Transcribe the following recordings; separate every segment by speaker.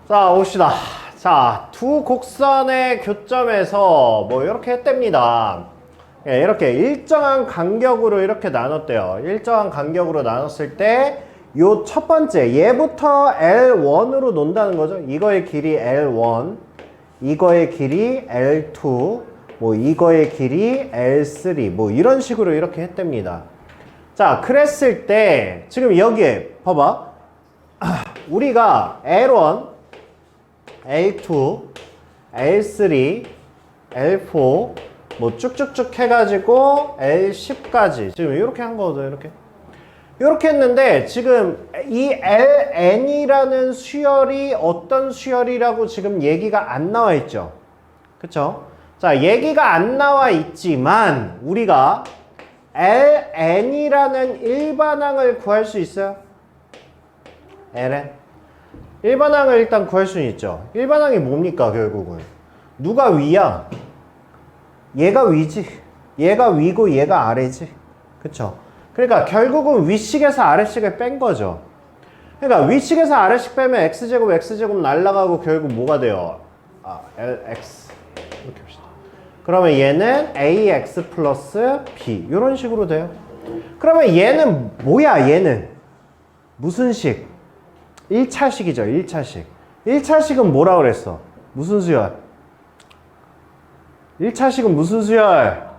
Speaker 1: 자, 봅시다. 자, 두 곡선의 교점에서 뭐 이렇게 했답니다. 예, 이렇게 일정한 간격으로 이렇게 나눴대요. 일정한 간격으로 나눴을 때 요 첫 번째 얘부터 L1으로 논다는 거죠. 이거의 길이 L1, 이거의 길이 L2, 뭐 이거의 길이 L3, 뭐 이런 식으로 이렇게 했답니다. 자, 그랬을 때 지금 여기에 봐봐. 우리가 L1, L2, L3, L4 뭐 쭉쭉쭉 해가지고 L10까지 지금 이렇게 한 거거든. 이렇게 했는데 지금 이 LN이라는 수열이 어떤 수열이라고 지금 얘기가 안 나와 있죠. 그쵸? 자, 얘기가 안 나와 있지만 우리가 LN이라는 일반항을 구할 수 있어요? LN? 일반항을 일단 구할 수는 있죠. 일반항이 뭡니까 결국은? 누가 위야? 얘가 위지. 얘가 위고 얘가 아래지. 그쵸? 그러니까 결국은 위식에서 아래식을 뺀 거죠. 그러니까 위식에서 아래식 빼면 x제곱 x제곱 날라가고 결국 뭐가 돼요? lx 이렇게 합시다. 그러면 얘는 ax 플러스 b 이런 식으로 돼요. 그러면 얘는 뭐야? 얘는 무슨 식? 1차식이죠. 1차식. 1차식은 뭐라 그랬어? 무슨 수열? 1차식은 무슨 수열?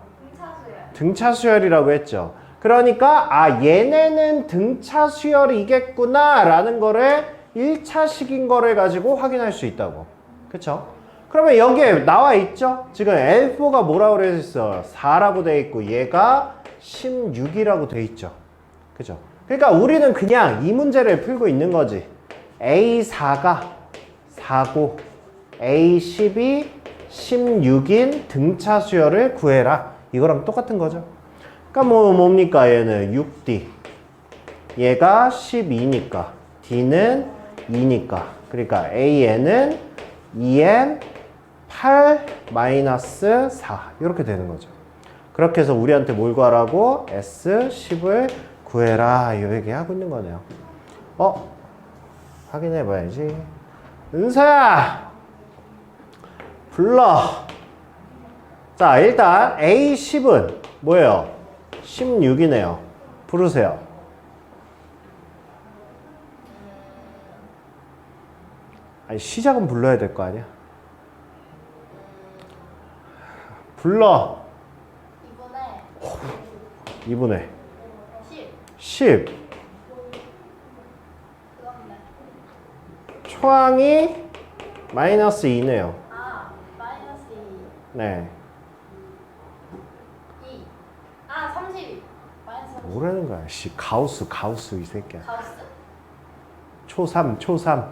Speaker 1: 등차 수열이라고 했죠. 그러니까 얘네는 등차 수열이겠구나 라는 거를 1차식인 거를 가지고 확인할 수 있다고. 그쵸? 그러면 여기에 나와 있죠? 지금 L4가 뭐라고 그랬어? 4라고 돼 있고 얘가 16이라고 돼 있죠. 그죠? 그러니까 우리는 그냥 이 문제를 풀고 있는 거지. A4가 4고 A10이 16인 등차 수열을 구해라. 이거랑 똑같은 거죠. 그러니까 뭡니까? 얘는 6D. 얘가 12니까. D는 2니까. 그러니까 AN은 2N 8 마이너스 4. 이렇게 되는 거죠. 그렇게 해서 우리한테 뭘 구하라고? S10을 구해라. 이 얘기 하고 있는 거네요. 확인해 봐야지. 은서야! 불러. 자, 일단 A10은 뭐예요? 16이네요. 부르세요. 아니, 시작은 불러야 될 거 아니야? 불러. 2분의 10. 초항이 마이너스 2네요.
Speaker 2: 마이너스 2.
Speaker 1: 네.
Speaker 2: 2. 32. 마이너스 32.
Speaker 1: 뭐라는 거야? 가우스 이 새끼야.
Speaker 2: 가우스?
Speaker 1: 초3.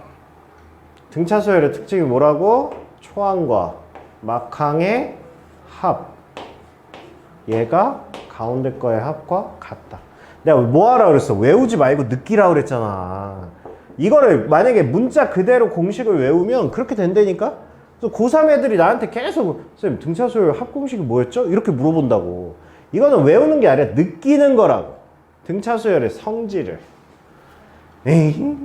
Speaker 1: 등차 수열의 특징이 뭐라고? 초항과 막항의 합. 얘가 가운데 거의 합과 같다. 내가 뭐 하라 그랬어? 외우지 말고 느끼라 그랬잖아. 이거를 만약에 문자 그대로 공식을 외우면 그렇게 된다니까? 그래서 고3 애들이 나한테 계속 선생님 등차 수열 합 공식이 뭐였죠? 이렇게 물어본다고. 이거는 외우는 게 아니라 느끼는 거라고. 등차 수열의 성질을. 에이.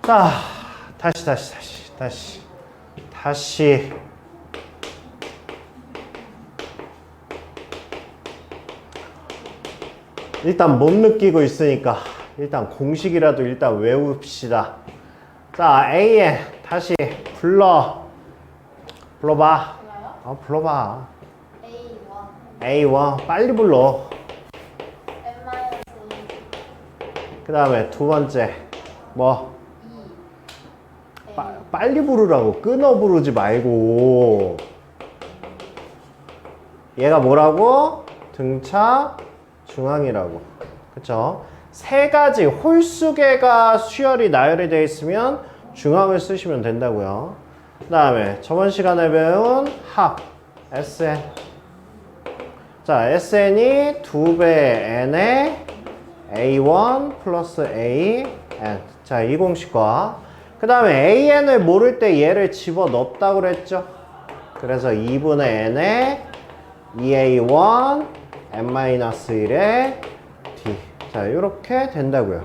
Speaker 1: 자, 다시. 일단 못 느끼고 있으니까 일단 공식이라도 일단 외웁시다. 자, AN 다시 불러봐.
Speaker 2: 불러요?
Speaker 1: 불러봐.
Speaker 2: A1.
Speaker 1: A1 빨리 불러.
Speaker 2: M-2.
Speaker 1: 그 다음에 두 번째 뭐?
Speaker 2: 2.
Speaker 1: 빨리 부르라고. 끊어 부르지 말고. 얘가 뭐라고? 등차 중앙이라고. 그쵸? 세 가지 홀수개가 수열이 나열이 되어 있으면 중앙을 쓰시면 된다고요. 그 다음에 저번 시간에 배운 합 SN. 자, SN이 2배 N의 A1 플러스 AN. 자, 이 공식과 그 다음에 AN을 모를 때 얘를 집어넣었다고 그랬죠. 그래서 2분의 N의 2A1 N-1의 D. 자, 이렇게 된다고요.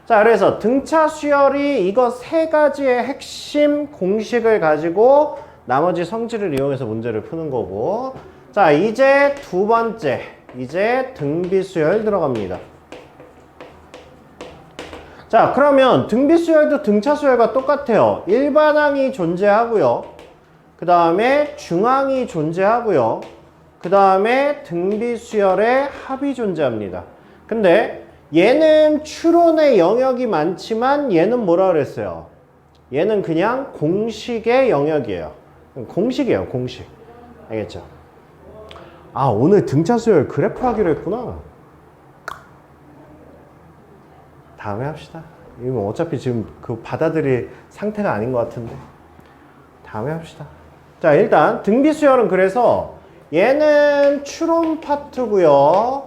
Speaker 1: 자, 그래서 등차 수열이 이거 세 가지의 핵심 공식을 가지고 나머지 성질을 이용해서 문제를 푸는 거고. 자, 이제 두 번째, 이제 등비 수열 들어갑니다. 자, 그러면 등비 수열도 등차 수열과 똑같아요. 일반항이 존재하고요. 그 다음에 중항이 존재하고요. 그 다음에 등비 수열의 합이 존재합니다. 근데 얘는 추론의 영역이 많지만 얘는 뭐라 그랬어요? 얘는 그냥 공식의 영역이에요. 공식이에요, 공식. 알겠죠? 아, 오늘 등차 수열 그래프 하기로 했구나. 다음에 합시다. 이거 어차피 지금 그 받아들일 상태가 아닌 것 같은데. 다음에 합시다. 자, 일단 등비 수열은 그래서 얘는 추론 파트고요.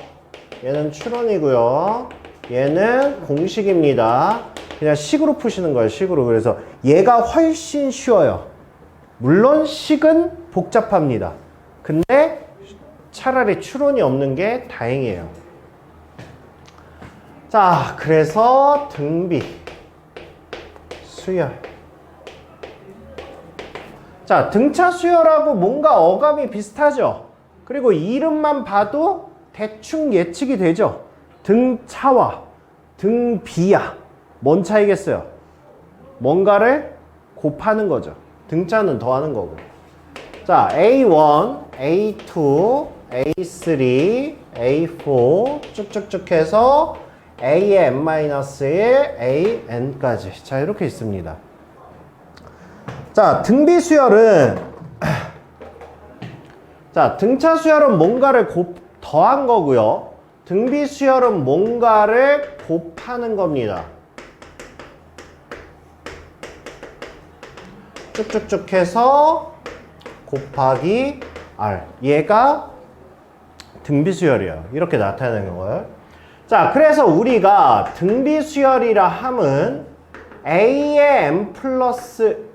Speaker 1: 얘는 추론이고요. 얘는 공식입니다. 그냥 식으로 푸시는 거예요, 식으로. 그래서 얘가 훨씬 쉬워요. 물론 식은 복잡합니다. 근데 차라리 추론이 없는 게 다행이에요. 자, 그래서 등비 수열. 자, 등차 수열하고 뭔가 어감이 비슷하죠? 그리고 이름만 봐도 대충 예측이 되죠? 등차와 등비야. 뭔 차이겠어요? 뭔가를 곱하는 거죠. 등차는 더하는 거고. 자, A1, A2, A3, A4 쭉쭉쭉 해서 A의 n-1, AN까지. 자, 이렇게 있습니다. 자, 등비 수열은 자, 등차 수열은 뭔가를 더한 거고요. 등비 수열은 뭔가를 곱하는 겁니다. 쭉쭉쭉 해서 곱하기 R. 얘가 등비 수열이에요. 이렇게 나타내는 거예요. 자, 그래서 우리가 등비 수열이라 함은 A의 n 플러스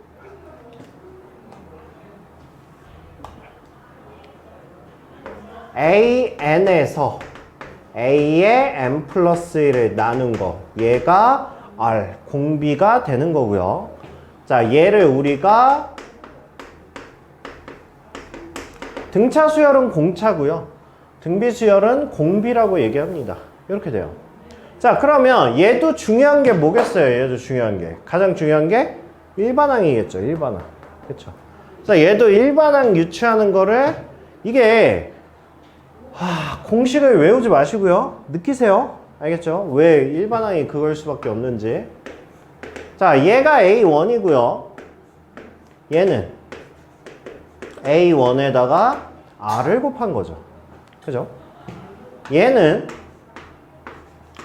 Speaker 1: AN에서 A의 n 플러스 1을 나눈 거. 얘가 R, 공비가 되는 거고요. 자, 얘를 우리가 등차 수열은 공차고요. 등비 수열은 공비라고 얘기합니다. 이렇게 돼요. 자, 그러면 얘도 중요한 게 뭐겠어요? 얘도 중요한 게. 가장 중요한 게 일반항이겠죠. 일반항. 그렇죠? 자, 얘도 일반항 유추하는 거를 이게 공식을 외우지 마시고요. 느끼세요. 알겠죠? 왜 일반항이 그걸 수밖에 없는지. 자, 얘가 A1이고요. 얘는 A1에다가 R을 곱한 거죠. 그죠? 얘는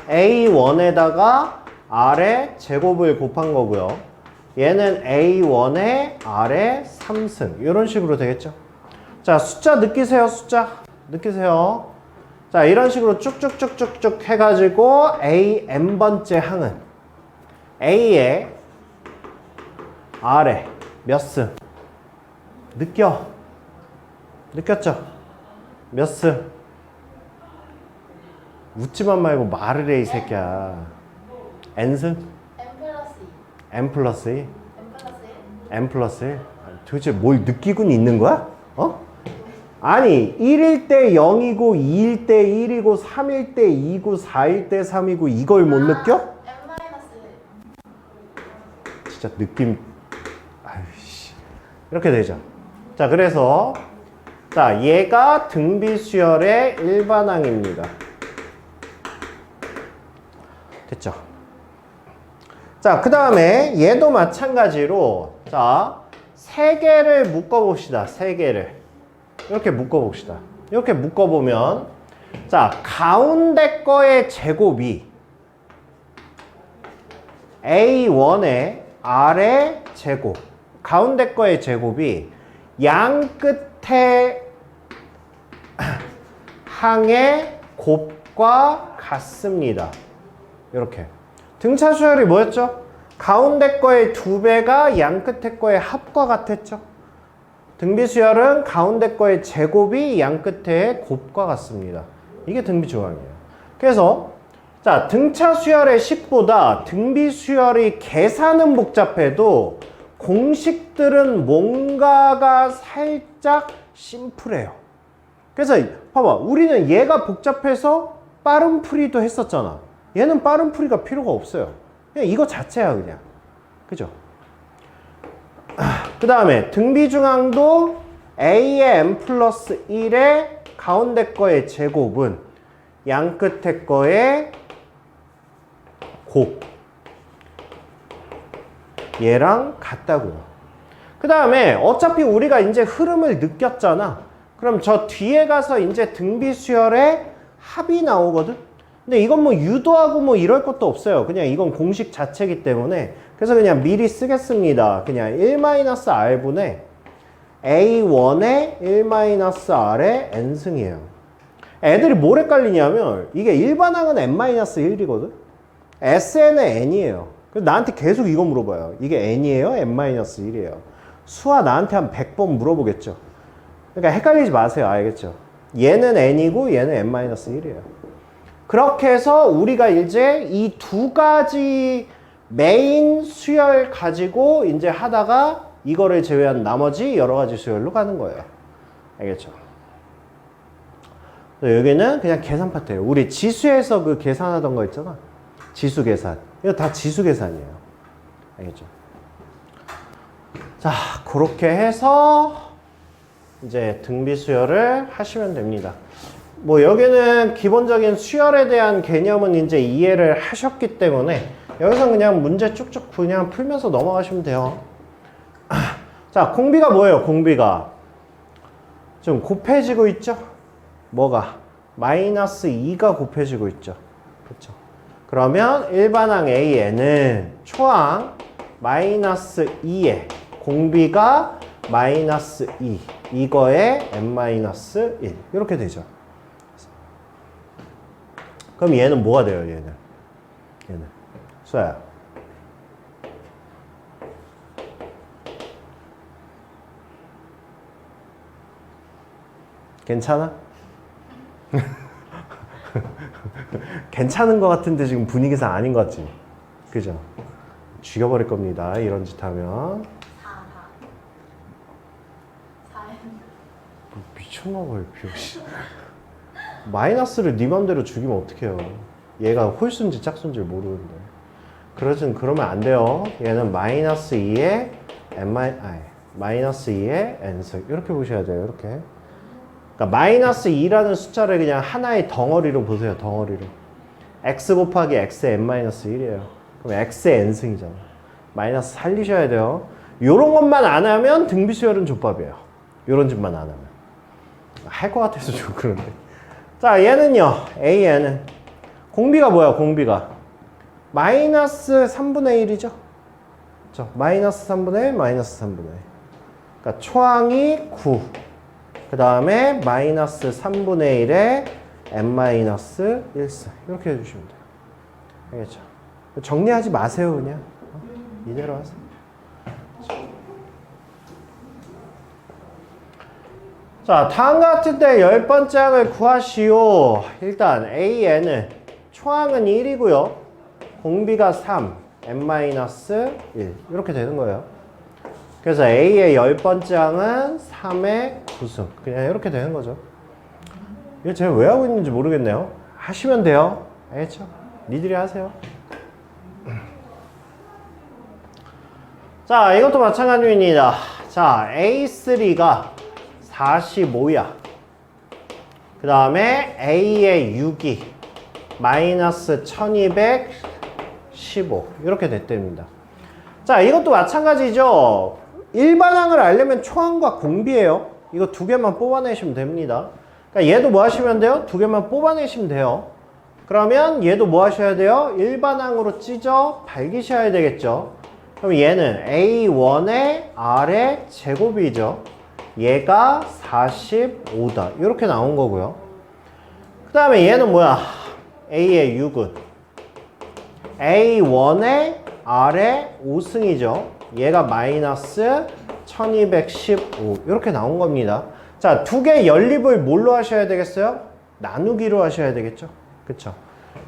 Speaker 1: A1에다가 R의 제곱을 곱한 거고요. 얘는 A1에 R의 3승. 이런 식으로 되겠죠? 자, 숫자 느끼세요. 숫자. 느끼세요. 자, 이런 식으로 쭉쭉쭉쭉쭉 해가지고 A n번째 항은 A에 R에 몇 승? 느꼈죠? 몇 승? 웃지만 말고 말을 해, 이 새끼야. n승?
Speaker 2: n 플러스 2.
Speaker 1: n 플러스 2?
Speaker 2: n 플러스 1.
Speaker 1: n 플러스 1? 도대체 뭘 느끼고는 있는 거야? 어? 아니, 1일 때 0이고 2일 때 1이고 3일 때 2고 4일 때 3이고 이걸 못 느껴?
Speaker 2: n 마이너스 1.
Speaker 1: 진짜 느낌. 아이씨. 이렇게 되죠. 자, 그래서 자, 얘가 등비 수열의 일반항입니다. 됐죠? 자, 그 다음에 얘도 마찬가지로 자, 세 개를 묶어봅시다. 세 개를 이렇게 묶어봅시다. 이렇게 묶어보면 자, 가운데 거의 제곱이 A1의 R의 제곱, 가운데 거의 제곱이 양 끝에 항의 곱과 같습니다. 이렇게. 등차 수열이 뭐였죠? 가운데 거의 2배가 양 끝에 거의 합과 같았죠? 등비 수열은 가운데 거의 제곱이 양 끝에 곱과 같습니다. 이게 등비 조항이에요. 그래서 자, 등차 수열의 식보다 등비 수열의 계산은 복잡해도 공식들은 뭔가가 살짝 심플해요. 그래서 봐봐, 우리는 얘가 복잡해서 빠른 풀이도 했었잖아. 얘는 빠른 풀이가 필요가 없어요. 그냥 이거 자체야 그냥. 그죠? 그 다음에 등비중앙도 a의 n 플러스 1의 가운데 거의 제곱은 양 끝에 거의 곱 얘랑 같다고요. 그 다음에 어차피 우리가 이제 흐름을 느꼈잖아. 그럼 저 뒤에 가서 이제 등비수열의 합이 나오거든. 근데 이건 뭐 유도하고 뭐 이럴 것도 없어요. 그냥 이건 공식 자체이기 때문에. 그래서 그냥 미리 쓰겠습니다. 그냥 1-r분의 a1의 1-r의 n승이에요. 애들이 뭘 헷갈리냐면 이게 일반항은 n-1이거든. SN은 n이에요. 그래서 나한테 계속 이거 물어봐요. 이게 n이에요? n-1이에요? 수아 나한테 한 100번 물어보겠죠. 그러니까 헷갈리지 마세요. 알겠죠? 얘는 n이고 얘는 n-1이에요. 그렇게 해서 우리가 이제 이 두 가지 메인 수열 가지고 이제 하다가 이거를 제외한 나머지 여러 가지 수열로 가는 거예요. 알겠죠? 여기는 그냥 계산 파트예요. 우리 지수에서 그 계산하던 거 있잖아. 지수 계산. 이거 다 지수 계산이에요. 알겠죠? 자, 그렇게 해서 이제 등비 수열을 하시면 됩니다. 뭐 여기는 기본적인 수열에 대한 개념은 이제 이해를 하셨기 때문에 여기서 그냥 문제 쭉쭉 그냥 풀면서 넘어가시면 돼요. 자, 공비가 뭐예요? 공비가 좀 곱해지고 있죠? 뭐가? 마이너스 2가 곱해지고 있죠. 그렇죠? 그러면 일반항 AN은 초항 마이너스 2에 공비가 마이너스 2 이거에 n-1 이렇게 되죠. 그럼 얘는 뭐가 돼요? 얘는 수아야, 괜찮아? 괜찮은 것 같은데 지금 분위기상 아닌 것 같지? 그죠? 죽여버릴 겁니다. 이런 짓 하면.
Speaker 2: 4.
Speaker 1: 미쳤나봐요, 비옥씨. 마이너스를 네 맘대로 죽이면 어떡해요. 얘가 홀수인지 짝수인지 모르는데. 그러면 안 돼요. 얘는 마이너스 2에 마이너스 2에 n승. 이렇게 보셔야 돼요. 이렇게. 그러니까 마이너스 2라는 숫자를 그냥 하나의 덩어리로 보세요. 덩어리로. x 곱하기 x의 n-1이에요. 그럼 x의 n승이잖아. 마이너스 살리셔야 돼요. 요런 것만 안 하면 등비수열은 족밥이에요. 요런 짓만 안 하면. 할 것 같아서 좀 그런데. 자, 얘는요. AN은 공비가 뭐야? 공비가 마이너스 3분의 1이죠. 그렇죠? 마이너스 3분의 1, 마이너스 3분의 1. 그러니까 초항이 9. 그 다음에 마이너스 3분의 1에 n-1승 이렇게 해주시면 돼요. 알겠죠? 정리하지 마세요. 그냥 이대로 하세요. 자, 다음과 같은 때 10번째 항을 구하시오. 일단 AN은 초항은 1이고요. 공비가 3, n-1 이렇게 되는 거예요. 그래서 A의 10번째 항은 3의 9승. 그냥 이렇게 되는 거죠. 이거 제가 왜 하고 있는지 모르겠네요. 하시면 돼요. 알겠죠? 니들이 하세요. 자, 이것도 마찬가지입니다. 자, A3가 45야. 그 다음에 A의 6이 마이너스 1215 이렇게 됐답니다. 자, 이것도 마찬가지죠. 일반항을 알려면 초항과 공비예요. 이거 두 개만 뽑아내시면 됩니다. 그러니까 얘도 뭐 하시면 돼요? 두 개만 뽑아내시면 돼요. 그러면 얘도 뭐 하셔야 돼요? 일반항으로 찢어 밝히셔야 되겠죠. 그럼 얘는 A1의 R의 제곱이죠. 얘가 45다. 이렇게 나온 거고요. 그 다음에 얘는 뭐야? A의 6은 A1의 R의 5승이죠. 얘가 마이너스 1215 이렇게 나온 겁니다. 자, 두 개 연립을 뭘로 하셔야 되겠어요? 나누기로 하셔야 되겠죠. 그쵸?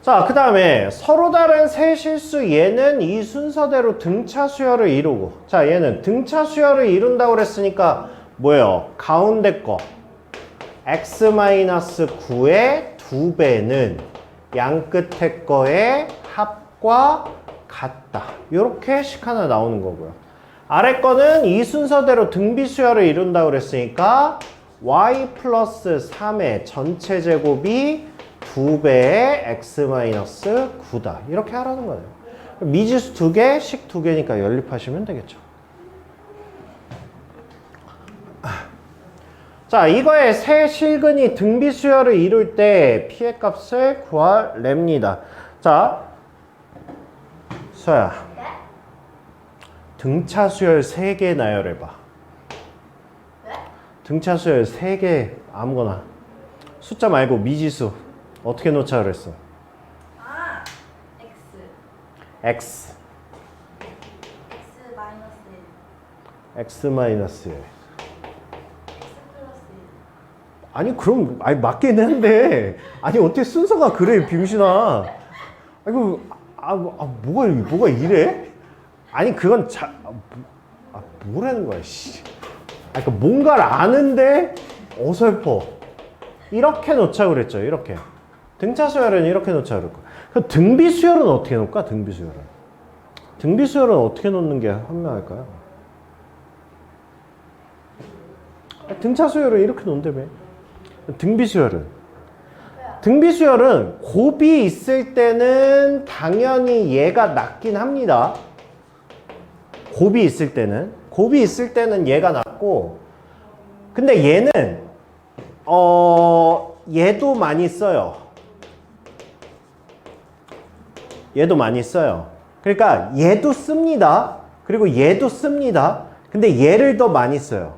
Speaker 1: 자, 그 다음에 서로 다른 세 실수 얘는 이 순서대로 등차 수열을 이루고, 자, 얘는 등차 수열을 이룬다고 그랬으니까 뭐예요? 가운데 거 x-9의 2배는 양 끝에 거의 합과 같다. 이렇게 식 하나 나오는 거고요. 아래 거는 이 순서대로 등비 수열을 이룬다고 그랬으니까 y 플러스 3의 전체 제곱이 2배의 x-9다. 이렇게 하라는 거예요. 미지수 2개, 식 2개니까 연립하시면 되겠죠. 자, 이거의 세 실근이 등비 수열을 이룰 때 p의 값을 구하랍니다. 자, 서야.
Speaker 2: 네?
Speaker 1: 등차 수열 3개 나열해봐.
Speaker 2: 네?
Speaker 1: 등차 수열 3개 아무거나. 숫자 말고 미지수. 어떻게 놓자 그랬어?
Speaker 2: 아, x.
Speaker 1: x.
Speaker 2: x 마이너스 1.
Speaker 1: x 마이너스 1.
Speaker 2: x 플러스 1.
Speaker 1: 아니 그럼 아니 맞긴 한데 아니 어떻게 순서가 그래 병신아. 아이고 뭐가 이래? 아니 그건 뭐라는 거야 씨. 그러니까 뭔가를 아는데 어설퍼. 이렇게 놓자 그랬죠. 이렇게 등차 수열은 이렇게 놓자 그랬고. 그럼 등비 수열은 어떻게 놓을까? 등비 수열은 어떻게 놓는 게 현명할까요? 등차 수열은 이렇게 놓는다며. 등비 수열은 곱이 있을 때는 당연히 얘가 낮긴 합니다. 곱이 있을 때는 얘가 낮고, 근데 얘는 얘도 많이 써요. 그러니까 얘도 씁니다. 그리고 얘도 씁니다. 근데 얘를 더 많이 써요.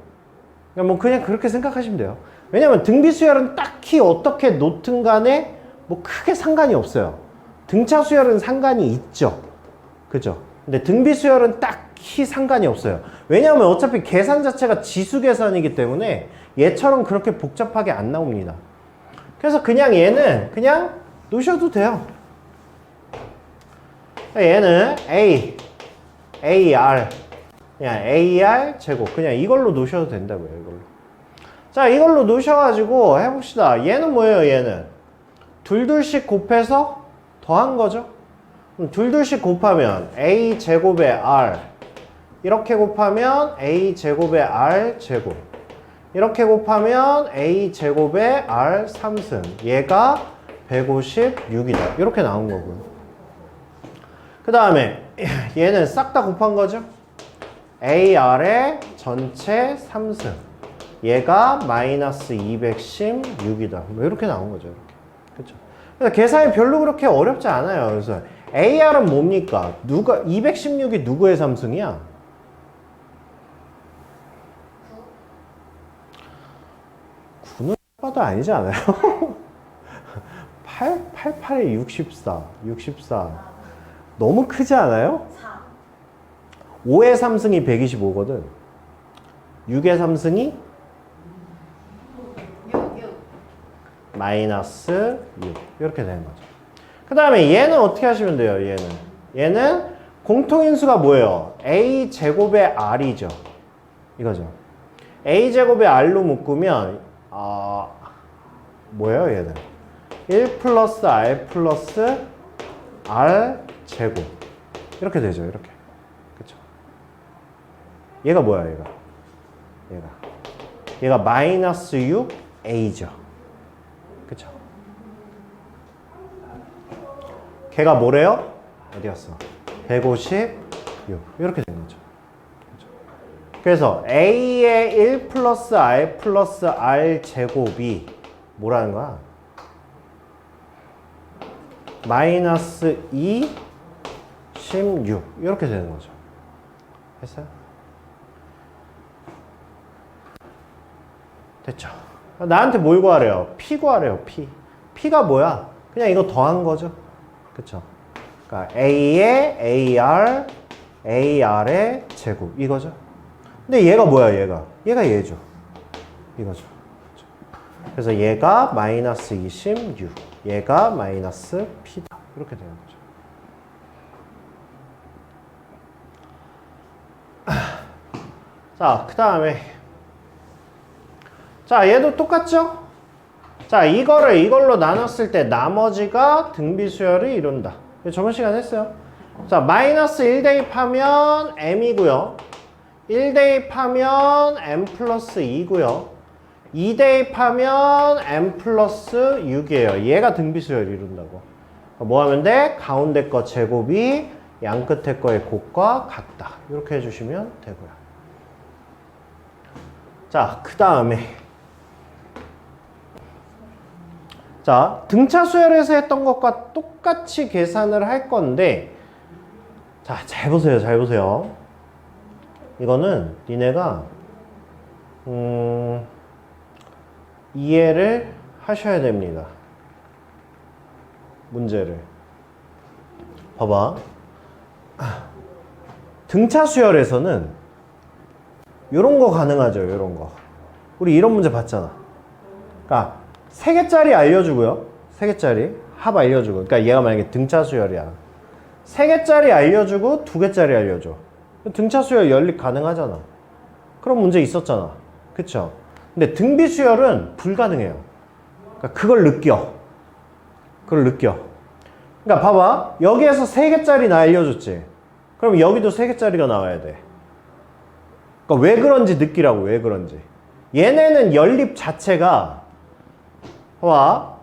Speaker 1: 그러니까 뭐 그냥 그렇게 생각하시면 돼요. 왜냐면 등비 수열은 딱히 어떻게 놓든 간에 뭐 크게 상관이 없어요. 등차 수열은 상관이 있죠. 그죠? 근데 등비 수열은 딱히 상관이 없어요. 왜냐하면 어차피 계산 자체가 지수 계산이기 때문에 얘처럼 그렇게 복잡하게 안 나옵니다. 그래서 그냥 얘는 그냥 놓으셔도 돼요. 얘는 AR 그냥 AR 제곱 그냥 이걸로 놓으셔도 된다고요. 이걸로. 자, 이걸로 놓으셔가지고 해봅시다. 얘는 뭐예요? 얘는 둘씩 곱해서 더한 거죠. 그럼 둘씩 곱하면 A 제곱에 R 이렇게 곱하면 A 제곱에 R 제곱 이렇게 곱하면 A 제곱에 R 3승 얘가 156이다. 이렇게 나온 거고요. 그 다음에 얘는 싹 다 곱한 거죠. AR의 전체 3승 얘가 마이너스 216이다. 뭐 이렇게 나온 거죠. 이렇게. 그렇죠? 그래서 계산이 별로 그렇게 어렵지 않아요. 그래서 AR은 뭡니까? 216이 누구의 3승이야? 9는 봐도 아니지 않아요? 88에 64 너무 크지 않아요?
Speaker 2: 4.
Speaker 1: 5의 3승이 125거든. 6의 3승이
Speaker 2: 6.
Speaker 1: 마이너스 6 이렇게 되는 거죠. 그 다음에 얘는 어떻게 하시면 돼요? 얘는 공통인수가 뭐예요? A 제곱의 R이죠. 이거죠. A 제곱의 R로 묶으면 뭐예요? 얘는 1 플러스 R 플러스 R 제곱 이렇게 되죠. 이렇게. 그쵸? 얘가 뭐야? 얘가 마이너스 6A죠. 그쵸? 걔가 뭐래요? 어디 갔어? 156 이렇게 되는 거죠. 그쵸? 그래서 A의 1 플러스 R 플러스 R 제곱이 뭐라는 거야? 마이너스 2 16 이렇게 되는 거죠. 했어요? 됐죠? 나한테 뭘 구하래요? P 구하래요. P가 뭐야? 그냥 이거 더한 거죠. 그쵸? 그러니까 A의 AR AR의 제곱 이거죠. 근데 얘가 뭐야? 얘가 얘죠. 이거죠. 그래서 얘가 마이너스 26 얘가 마이너스 P다. 이렇게 되는 거죠. 자, 그 다음에 자, 얘도 똑같죠? 자, 이거를 이걸로 나눴을 때 나머지가 등비수열을 이룬다. 저번 시간에 했어요. 자, 마이너스 1 대입하면 m이고요. 1 대입하면 m 플러스 2고요. 2 대입하면 m 플러스 6이에요. 얘가 등비수열 이룬다고. 뭐 하면 돼? 가운데 거 제곱이 양 끝에 거의 곱과 같다. 이렇게 해주시면 되고요. 자, 그 다음에 자, 등차 수열에서 했던 것과 똑같이 계산을 할 건데, 자, 잘 보세요, 잘 보세요. 이거는 니네가 이해를 하셔야 됩니다. 문제를 봐봐. 등차 수열에서는 요런 거 가능하죠, 요런 거. 우리 이런 문제 봤잖아. 그러니까 3개짜리 알려주고요. 3개짜리 합 알려주고. 그러니까 얘가 만약에 등차 수열이야. 3개짜리 알려주고 2개짜리 알려줘. 등차 수열 연립 가능하잖아. 그런 문제 있었잖아. 그쵸? 근데 등비 수열은 불가능해요. 그러니까 그걸 느껴. 그걸 느껴. 그러니까 봐봐. 여기에서 3개짜리 나 알려줬지. 그럼 여기도 3개짜리가 나와야 돼. 그러니까 왜 그런지 느끼라고. 왜 그런지. 얘네는 연립 자체가 봐.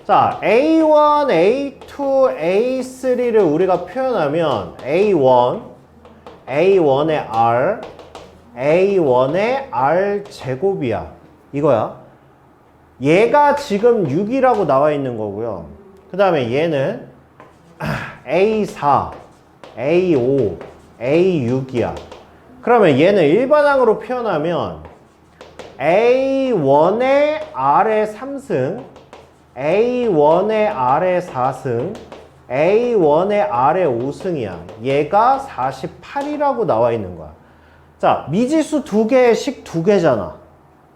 Speaker 1: 자, A1, A2, A3를 우리가 표현하면 A1, A1의 R, A1의 R 제곱이야. 이거야. 얘가 지금 6이라고 나와 있는 거고요. 그 다음에 얘는 A4, A5, A6이야. 그러면 얘는 일반항으로 표현하면 A1의 R의 3승, A1의 R의 4승, A1의 R의 5승이야. 얘가 48이라고 나와 있는 거야. 자, 미지수 2개씩 2개잖아.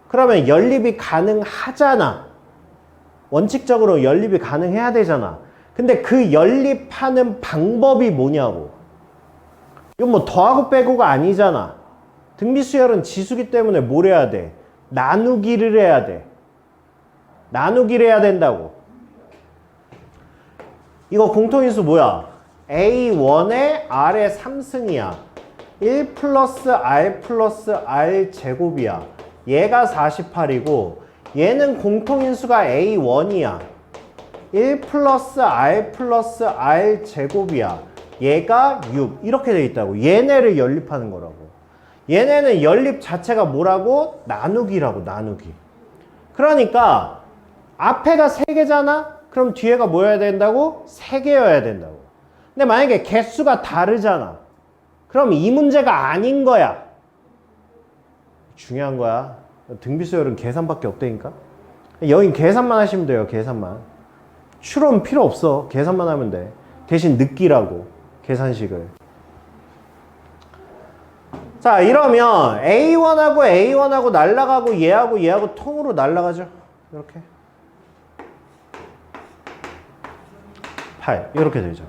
Speaker 1: 그러면 연립이 가능하잖아. 원칙적으로 연립이 가능해야 되잖아. 근데 그 연립하는 방법이 뭐냐고. 이건 뭐 더하고 빼고가 아니잖아. 등비수열은 지수기 때문에 뭘 해야 돼? 나누기를 해야 돼. 나누기를 해야 된다고. 이거 공통인수 뭐야? A1의 R의 3승이야. 1 플러스 R 플러스 R 제곱이야. 얘가 48이고 얘는 공통인수가 A1이야. 1 플러스 R 플러스 R 제곱이야. 얘가 6. 이렇게 돼 있다고. 얘네를 연립하는 거라고. 얘네는 연립 자체가 뭐라고? 나누기라고. 나누기. 그러니까 앞에가 3개잖아? 그럼 뒤에가 뭐여야 된다고? 3개여야 된다고. 근데 만약에 개수가 다르잖아. 그럼 이 문제가 아닌 거야. 중요한 거야. 등비수열은 계산밖에 없다니까. 여긴 계산만 하시면 돼요. 계산만. 추론 필요 없어. 계산만 하면 돼. 대신 느끼라고. 계산식을. 자, 이러면 A1하고 날라가고 얘하고 통으로 날라가죠. 이렇게. 8. 이렇게 되죠.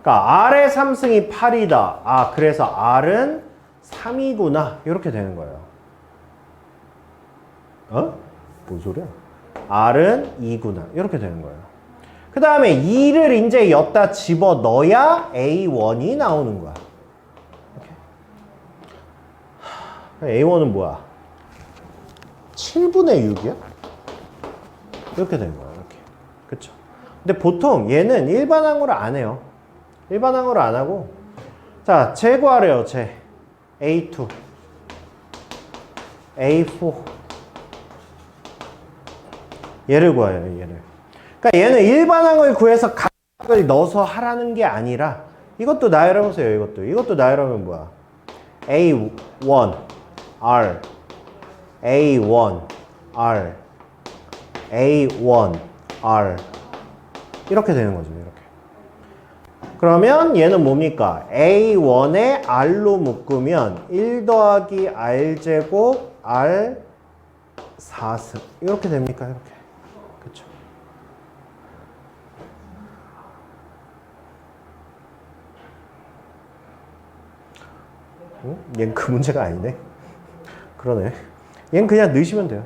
Speaker 1: 그러니까 R의 3승이 8이다. 아, 그래서 R은 3이구나. 이렇게 되는 거예요. 어? 뭔 소리야? R은 2구나. 이렇게 되는 거예요. 그 다음에 2를 이제 여기다 집어 넣어야 A1이 나오는 거야. A1은 뭐야? 7분의 6이야? 이렇게 되는 거야. 이렇게. 그쵸? 근데 보통 얘는 일반항으로 안 해요. 일반항으로 안 하고. 자, 제 구하래요. 제. A2. A4. 얘를 구해요. 얘를. 그러니까 얘는 일반항을 구해서 각을 넣어서 하라는 게 아니라 이것도 나열해보세요. 이것도 나열하면 뭐야? A1 R A1 R A1 R 이렇게 되는 거죠. 이렇게. 그러면 얘는 뭡니까? A1에 R로 묶으면 1 더하기 R 제곱 R 4승 이렇게 됩니까? 이렇게. 그쵸? 응? 얘는 그 문제가 아니네. 그러네. 얘는 그냥 넣으시면 돼요.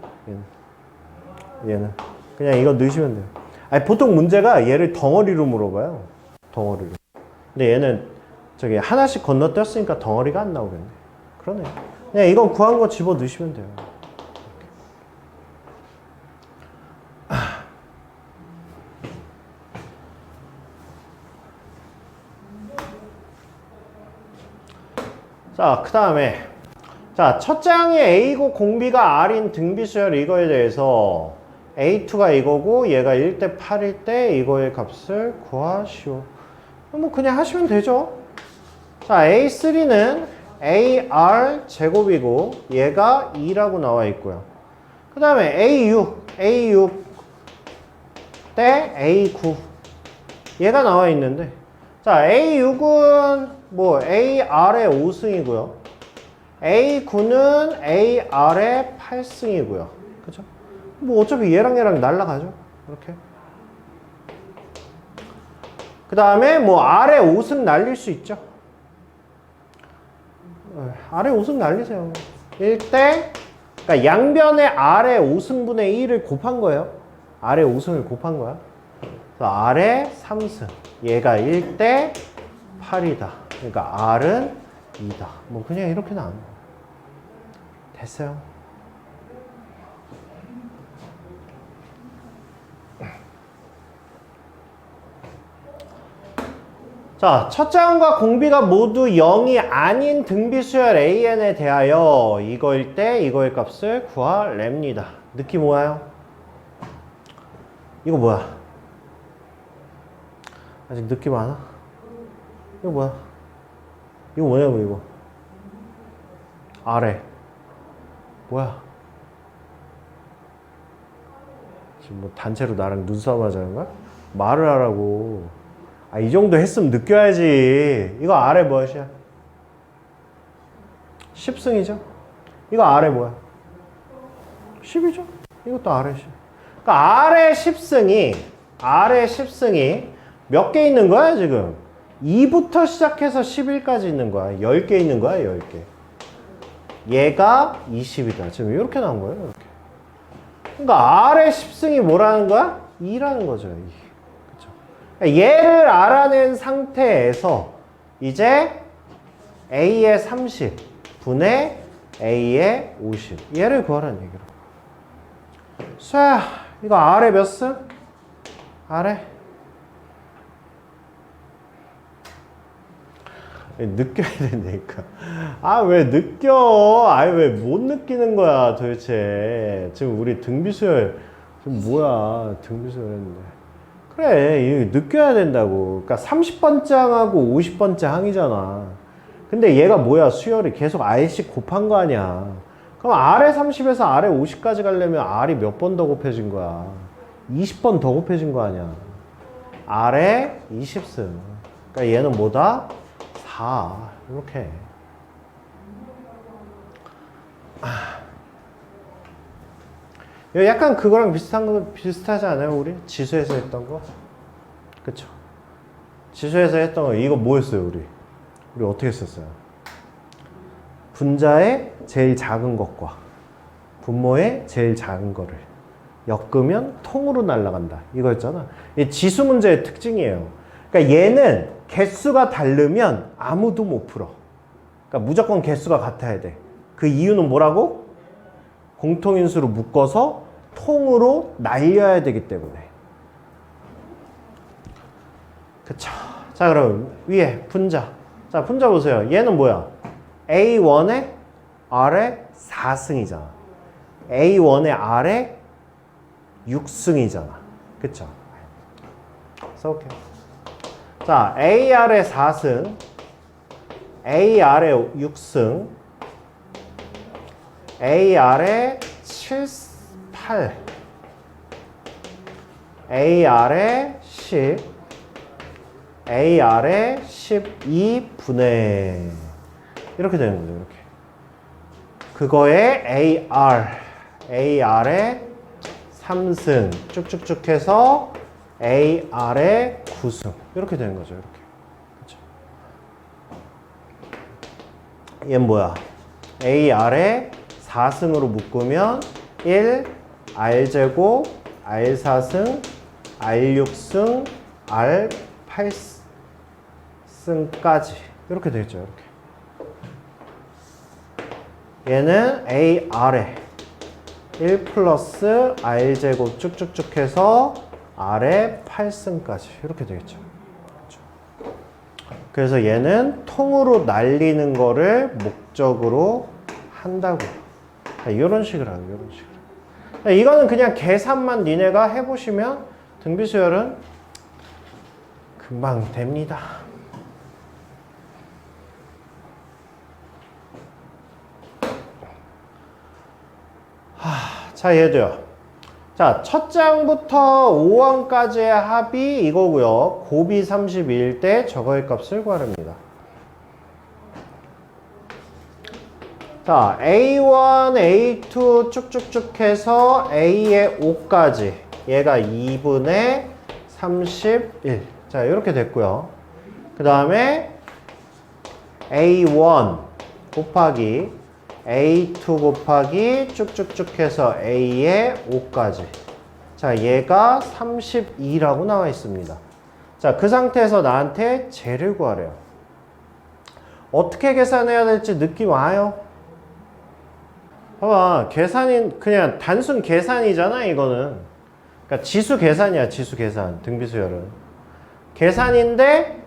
Speaker 1: 얘는 그냥 이거 넣으시면 돼요. 아니, 보통 문제가 얘를 덩어리로 물어봐요. 덩어리로. 근데 얘는 저기 하나씩 건너뛰었으니까 덩어리가 안 나오겠네. 그러네. 그냥 이건 구한 거 집어 넣으시면 돼요. 자, 그 다음에 자, 첫 장이 A고 공비가 R인 등비수열 이거에 대해서 A2가 이거고 얘가 1대 8일 때 이거의 값을 구하시오. 뭐 그냥 하시면 되죠. 자, A3는 AR 제곱이고 얘가 2라고 나와 있고요. 그 다음에 A6 때 A9 얘가 나와 있는데 자, A6은 뭐 AR의 5승이고요. A9는 AR의 8승이고요. 그죠? 뭐 어차피 얘랑 날라가죠. 이렇게. 그 다음에 뭐 R의 5승 날릴 수 있죠. R의 5승 날리세요. 1대 그러니까 양변에 R의 5승분의 1을 곱한 거예요. R의 5승을 곱한 거야. 그래서 R의 3승. 얘가 1대 8이다. 그러니까 R은 2다. 뭐 그냥 이렇게 나오는 거야. 됐어요. 자, 첫 장과 공비가 모두 0이 아닌 등비수열 AN에 대하여 이거일 때 이거의 값을 구하랍니다. 느낌 와요? 이거 뭐야? 아직 느낌 안 와? 이거 뭐야? 이거 뭐냐고 이거? 아래 뭐야? 지금 뭐 단체로 나랑 눈싸움 하자는 거야? 말을 하라고. 아, 이 정도 했으면 느껴야지. 이거 아래 무엇이야? 10승이죠? 이거 아래 뭐야? 10이죠? 이것도 아래 10. 그러니까 아래 10승이 몇 개 있는 거야, 지금? 2부터 시작해서 11까지 있는 거야. 10개 있는 거야, 10개. 얘가 20이다. 지금 이렇게 나온 거예요, 이렇게. 그러니까 아래 10승이 뭐라는 거야? 2라는 거죠, 2. 얘를 알아낸 상태에서 이제 A의 30 분의 A의 50 얘를 구하라는 얘기로. 수야, 이거 아래 몇 승? 아래? 느껴야 된다니까. 아, 왜 느껴? 아니, 왜 못 느끼는 거야 도대체. 지금 우리 등비수열 지금 뭐야, 등비수열 했는데. 그래, 느껴야 된다고. 그러니까 30번째 항하고 50번째 항이잖아. 근데 얘가 뭐야, 수열이 계속 R씩 곱한 거 아니야. 그럼 아래 30에서 아래 50까지 가려면 R이 몇 번 더 곱해진 거야? 20번 더 곱해진 거 아니야. 아래 20승. 그러니까 얘는 뭐다? 4. 이렇게. 약간 그거랑 비슷하지 않아요, 우리? 지수에서 했던 거? 그쵸? 지수에서 했던 거, 이거 뭐였어요, 우리? 우리 어떻게 썼어요? 분자의 제일 작은 것과 분모의 제일 작은 거를 엮으면 통으로 날아간다. 이거였잖아. 이 지수 문제의 특징이에요. 그러니까 얘는 개수가 다르면 아무도 못 풀어. 그러니까 무조건 개수가 같아야 돼. 그 이유는 뭐라고? 공통인수로 묶어서 통으로 날려야 되기 때문에. 그쵸. 자, 그럼 위에 분자. 자, 분자 보세요. 얘는 뭐야? A1의 R의 4승이잖아. A1의 R의 6승이잖아. 그쵸? 써볼게요. 자, AR의 4승, AR의 6승, AR의 7, 8, AR의 10, AR의 12분의 이렇게 되는 거죠. 이렇게. 그거에 AR의 3승 쭉쭉쭉 해서 AR의 9승 이렇게 되는 거죠. 이렇게. 그렇죠? 얘는 뭐야? AR에 4승으로 묶으면 1, R제곱, R4승, R6승, R8승까지 이렇게 되겠죠. 이렇게. 얘는 AR에 1 플러스 R제곱 쭉쭉쭉 해서 R에 8승까지 이렇게 되겠죠. 그래서 얘는 통으로 날리는 거를 목적으로 한다고. 이런 식으로 하고, 이런 식으로. 이거는 그냥 계산만 니네가 해보시면 등비수열은 금방 됩니다. 자, 얘도요. 자, 첫 장부터 5원까지의 합이 이거고요. 곱이 32일 때 저거의 값을 구하랍니다. 자, A1, A2 쭉쭉쭉 해서 A의 5까지. 얘가 2분의 31. 자, 이렇게 됐고요. 그 다음에 A1 곱하기 A2 곱하기 쭉쭉쭉 해서 A의 5까지. 자, 얘가 32라고 나와 있습니다. 자, 그 상태에서 나한테 쟤를 구하래요. 어떻게 계산해야 될지 느낌 와요? 봐봐, 계산인 그냥 단순 계산이잖아, 이거는. 그러니까 지수 계산이야, 지수 계산. 등비수열은 계산인데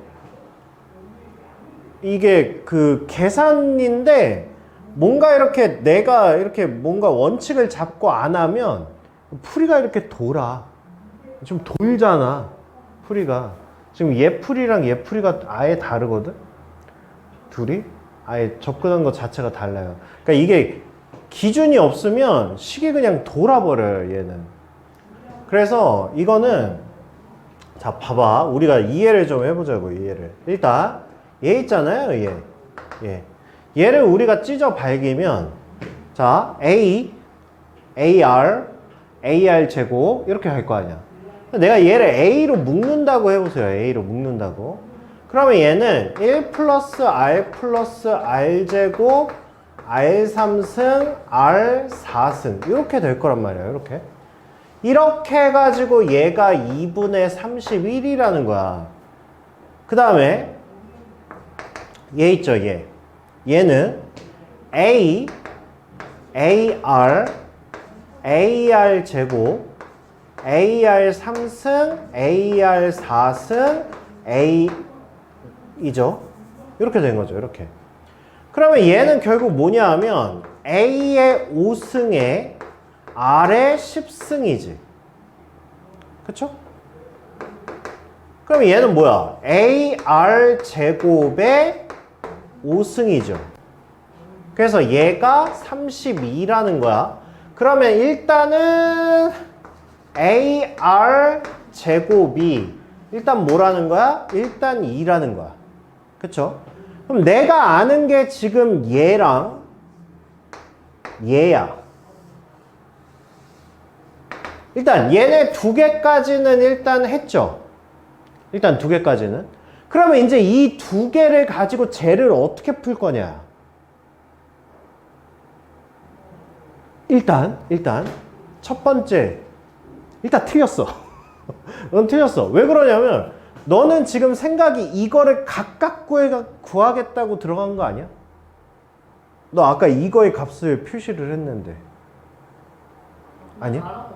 Speaker 1: 이게 그 계산인데 뭔가 이렇게 내가 이렇게 뭔가 원칙을 잡고 안 하면 풀이가 이렇게 돌아. 좀 돌잖아, 풀이가. 지금 얘 풀이랑 얘 풀이가 아예 다르거든? 둘이? 아예 접근한 것 자체가 달라요. 그러니까 이게 기준이 없으면 식이 그냥 돌아버려요, 얘는. 그래서 이거는, 자, 봐봐. 우리가 이해를 좀 해보자고, 이해를. 일단, 얘 있잖아요, 얘. 얘를 우리가 찢어 밝히면, 자, A, AR 제곱, 이렇게 할 거 아니야. 내가 얘를 A로 묶는다고 해보세요, A로 묶는다고. 그러면 얘는 1 플러스 R 플러스 R 제곱, R3승, R4승. 이렇게 될 거란 말이야, 이렇게 해가지고 얘가 2분의 31이라는 거야. 그 다음에 얘 있죠, 얘. 얘는 A, AR 제곱, AR 3승, AR 4승, A이죠. 이렇게 된 거죠, 이렇게. 그러면 얘는 결국 뭐냐 하면 A의 5승에 R의 10승이지. 그쵸? 그럼 얘는 뭐야? AR 제곱의 5승이죠. 그래서 얘가 32라는 거야. 그러면 일단은 AR 제곱이 일단 뭐라는 거야? 일단 2라는 거야. 그쵸? 그럼 내가 아는 게 지금 얘랑 얘야. 일단 얘네 두 개까지는 일단 했죠. 일단 두 개까지는. 그러면 이제 이 두 개를 가지고 쟤를 어떻게 풀 거냐. 일단 첫 번째 일단 틀렸어. 넌 틀렸어. 왜 그러냐면 너는 지금 생각이 이거를 각각 구하겠다고 들어간 거 아니야? 너 아까 이거의 값을 표시를 했는데. 아니야?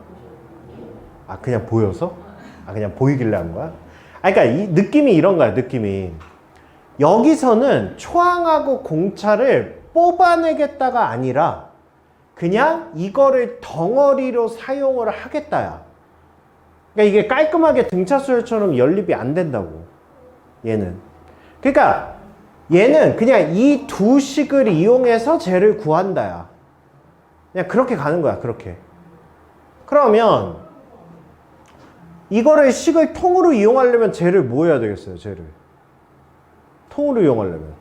Speaker 1: 아, 그냥 보여서? 아, 그냥 보이길래 한 거야? 아, 그러니까 이 느낌이 이런 거야, 느낌이. 여기서는 초항하고 공차를 뽑아내겠다가 아니라 그냥 이거를 덩어리로 사용을 하겠다야. 그러니까 이게 깔끔하게 등차수열처럼 연립이 안 된다고, 얘는. 그러니까 얘는 그냥 이 두 식을 이용해서 쟤를 구한다야. 그냥 그렇게 가는 거야, 그렇게. 그러면 이거를 식을 통으로 이용하려면 쟤를 뭐 해야 되겠어요, 쟤를. 통으로 이용하려면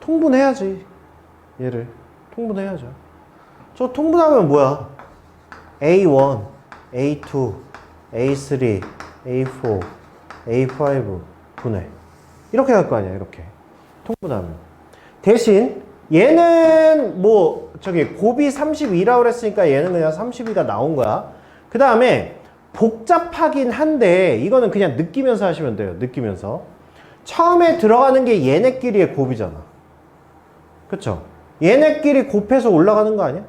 Speaker 1: 통분해야지. 얘를 통분해야죠. 저 통분하면 뭐야? A1, A2, A3, A4, A5 분해. 이렇게 할 거 아니야, 이렇게. 통분하면. 대신 얘는 뭐 저기 곱이 32라고 그랬으니까 얘는 그냥 32가 나온 거야. 그 다음에 복잡하긴 한데 이거는 그냥 느끼면서 하시면 돼요. 느끼면서. 처음에 들어가는 게 얘네끼리의 곱이잖아. 그쵸? 얘네끼리 곱해서 올라가는 거 아니야?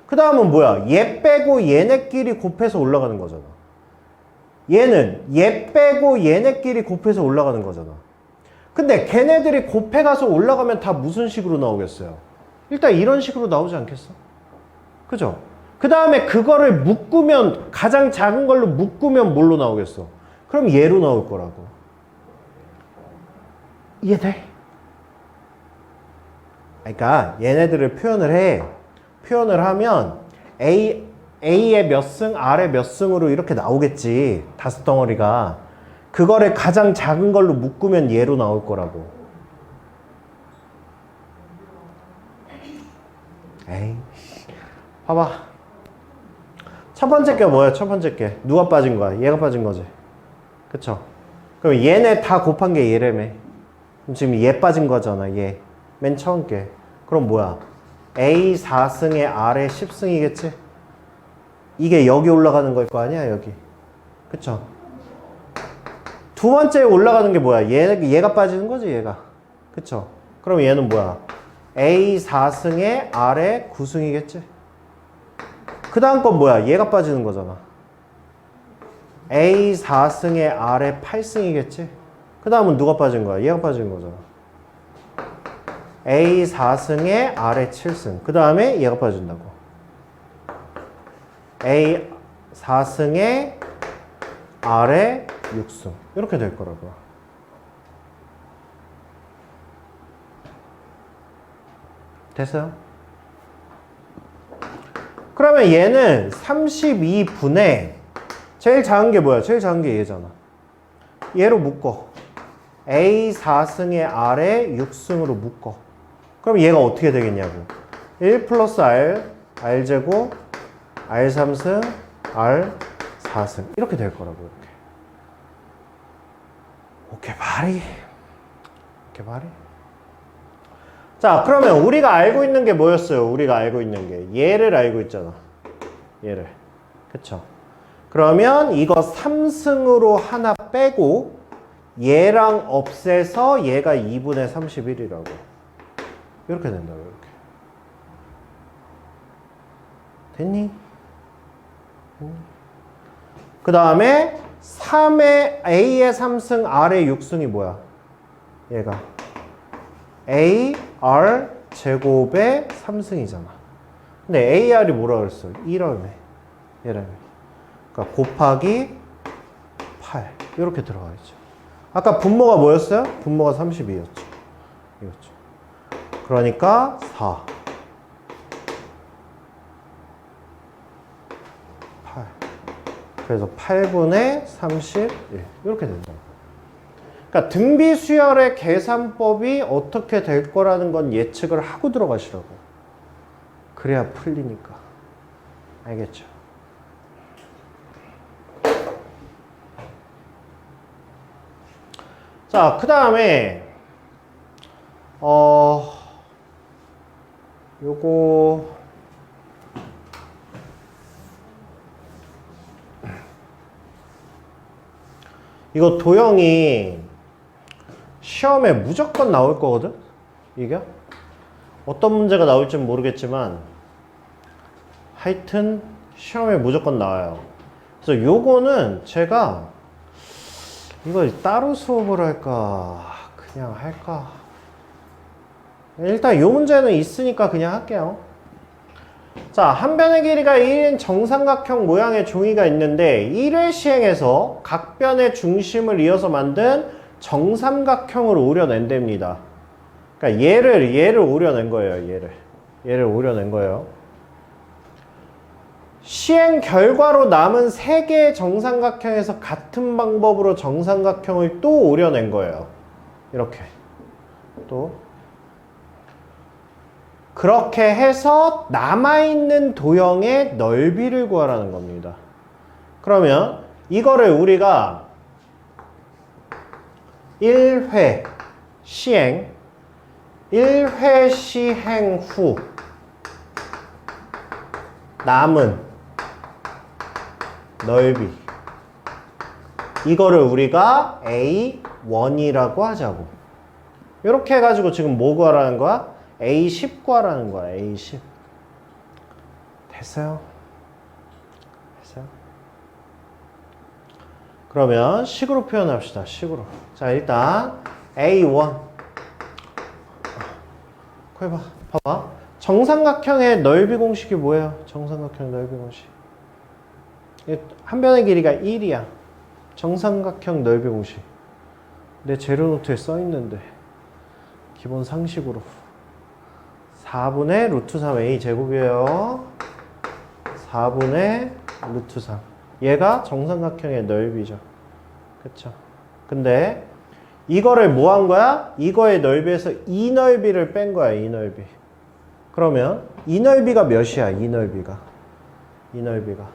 Speaker 1: 그 다음은 뭐야? 얘 빼고 얘네끼리 곱해서 올라가는 거잖아. 얘는 얘 빼고 얘네끼리 곱해서 올라가는 거잖아. 근데 걔네들이 곱해가서 올라가면 다 무슨 식으로 나오겠어요? 일단 이런 식으로 나오지 않겠어? 그죠? 그 다음에 그거를 묶으면 가장 작은 걸로 묶으면 뭘로 나오겠어? 그럼 얘로 나올 거라고. 이해돼? 그러니까 얘네들을 표현을 해. 표현을 하면 A의 몇 승, R의 몇 승으로 이렇게 나오겠지. 다섯 덩어리가. 그거를 가장 작은 걸로 묶으면 얘로 나올 거라고. 에이, 봐봐. 첫 번째 게 뭐야? 첫 번째 게 누가 빠진 거야? 얘가 빠진 거지. 그쵸? 그럼 얘네 다 곱한 게 얘라며. 그럼 지금 얘 빠진 거잖아. 얘. 맨 처음 게. 그럼 뭐야? A 4승에 R에 10승이겠지? 이게 여기 올라가는 걸 거 아니야? 여기. 그쵸? 두 번째에 올라가는 게 뭐야? 얘가 빠지는 거지, 얘가. 그쵸? 그럼 얘는 뭐야? A 4승에 R에 9승이겠지? 그 다음 건 뭐야? 얘가 빠지는 거잖아. A 4승에 R에 8승이겠지? 그 다음은 누가 빠진 거야? 얘가 빠지는 거잖아. A 4승에 R에 7승. 그 다음에 얘가 빠진다고. A 4승에 R에 6승. 이렇게 될 거라고. 됐어요? 그러면 얘는 32분의 제일 작은 게 뭐야? 제일 작은 게 얘잖아. 얘로 묶어. A 4승에 R에 6승으로 묶어. 그럼 얘가 어떻게 되겠냐고. 1 플러스 R, R제곱, R 3승, R 4승. 이렇게 될 거라고. 이렇게. 오케이, 바리. 오케이, 바리. 자, 그러면 우리가 알고 있는 게 뭐였어요? 우리가 알고 있는 게. 얘를 알고 있잖아. 얘를. 그쵸? 그러면 이거 3승으로 하나 빼고 얘랑 없애서 얘가 2분의 31이라고. 이렇게 된다고, 이렇게. 됐니? 그 다음에 3의 A의 3승, R의 6승이 뭐야? 얘가 A, R 제곱의 3승이잖아. 근데 AR이 뭐라 그랬어? 1라며. 얘라며. 그러니까 곱하기 8. 이렇게 들어가 있죠. 아까 분모가 뭐였어요? 분모가 32였죠. 이거죠. 그러니까 4. 8. 그래서 8분의 31. 이렇게 된다. 그러니까 등비 수열의 계산법이 어떻게 될 거라는 건 예측을 하고 들어가시라고. 그래야 풀리니까. 알겠죠? 자, 그 다음에 요거 이거 도형이 시험에 무조건 나올 거거든? 이게? 어떤 문제가 나올지는 모르겠지만 하여튼 시험에 무조건 나와요. 그래서 요거는 제가 이걸 따로 수업을 할까 그냥 할까 일단 요 문제는 있으니까 그냥 할게요. 자, 한 변의 길이가 1인 정삼각형 모양의 종이가 있는데 1회 시행해서 각 변의 중심을 이어서 만든 정삼각형을 오려낸답니다. 그러니까 얘를 오려낸 거예요. 얘를 오려낸 거예요. 시행 결과로 남은 3개의 정삼각형에서 같은 방법으로 정삼각형을 또 오려낸 거예요. 이렇게 또 그렇게 해서 남아있는 도형의 넓이를 구하라는 겁니다. 그러면 이거를 우리가 1회 시행 1회 시행 후 남은 넓이, 이거를 우리가 A1이라고 하자고. 이렇게 해가지고 지금 뭐 구하라는 거야? A10 구하라는 거야. A10. 됐어요? 됐어요? 그러면 식으로 표현합시다. 식으로. 자, 일단 A1. 해봐. 봐봐. 정삼각형의 넓이 공식이 뭐예요? 정삼각형 넓이 공식. 한 변의 길이가 1이야. 정삼각형 넓이 공식. 내 재료노트에 써 있는데. 기본 상식으로. 4분의 루트 3a 제곱이에요. 4분의 루트 3. 얘가 정삼각형의 넓이죠. 그쵸? 근데 이거를 뭐 한 거야? 이거의 넓이에서 이 넓이를 뺀 거야. 이 넓이. 그러면 이 넓이가 몇이야? 이 넓이가. 이 넓이가.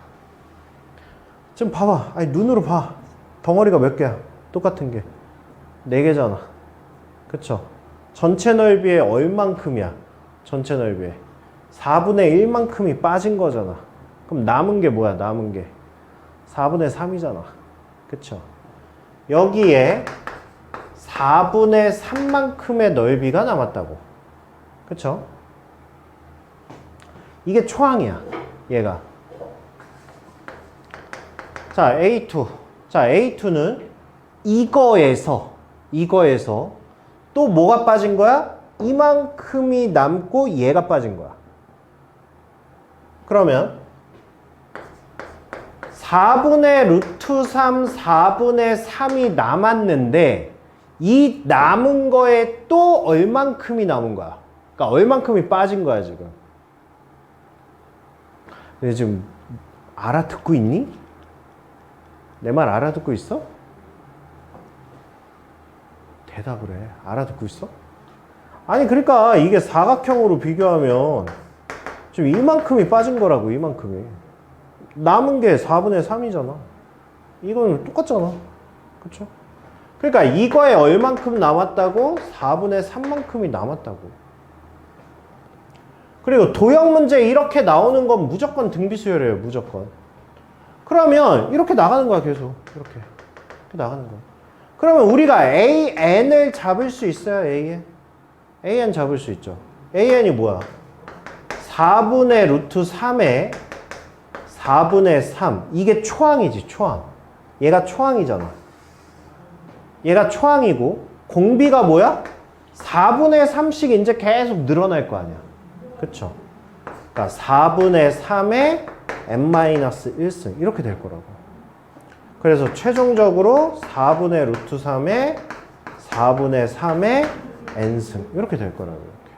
Speaker 1: 지금 봐봐. 아니 눈으로 봐. 덩어리가 몇 개야? 똑같은 게. 4개잖아. 그쵸? 전체 넓이에 얼만큼이야? 전체 넓이에 4분의 1만큼이 빠진 거잖아. 그럼 남은 게 뭐야? 남은 게 4분의 3이잖아. 그쵸? 여기에 4분의 3만큼의 넓이가 남았다고. 그쵸? 이게 초항이야. 얘가. 자, A2. 자, A2는 이거에서 또 뭐가 빠진 거야? 이만큼이 남고 얘가 빠진 거야. 그러면 4분의 루트 3, 4분의 3이 남았는데 이 남은 거에 또 얼만큼이 남은 거야. 그러니까 얼만큼이 빠진 거야 지금. 근데 지금 알아듣고 있니? 내 말 알아듣고 있어? 대답을 해. 알아듣고 있어? 아니 그러니까 이게 사각형으로 비교하면 지금 이만큼이 빠진 거라고. 이만큼이. 남은 게 4분의 3이잖아. 이거는 똑같잖아. 그쵸? 그러니까 이거에 얼만큼 남았다고? 4분의 3만큼이 남았다고. 그리고 도형 문제 이렇게 나오는 건 무조건 등비수열이에요. 무조건. 그러면 이렇게 나가는 거야. 계속. 이렇게 나가는 거야. 그러면 우리가 AN을 잡을 수 있어요. AN? AN 잡을 수 있죠. AN이 뭐야? 4분의 루트 3에 4분의 3. 이게 초항이지. 초항. 얘가 초항이잖아. 얘가 초항이고 공비가 뭐야? 4분의 3씩 이제 계속 늘어날 거 아니야. 그쵸? 그러니까 4분의 3에 n-1승 이렇게 될 거라고. 그래서 최종적으로 4분의 루트 3에 4분의 3에 n승 이렇게 될 거라고. 이렇게.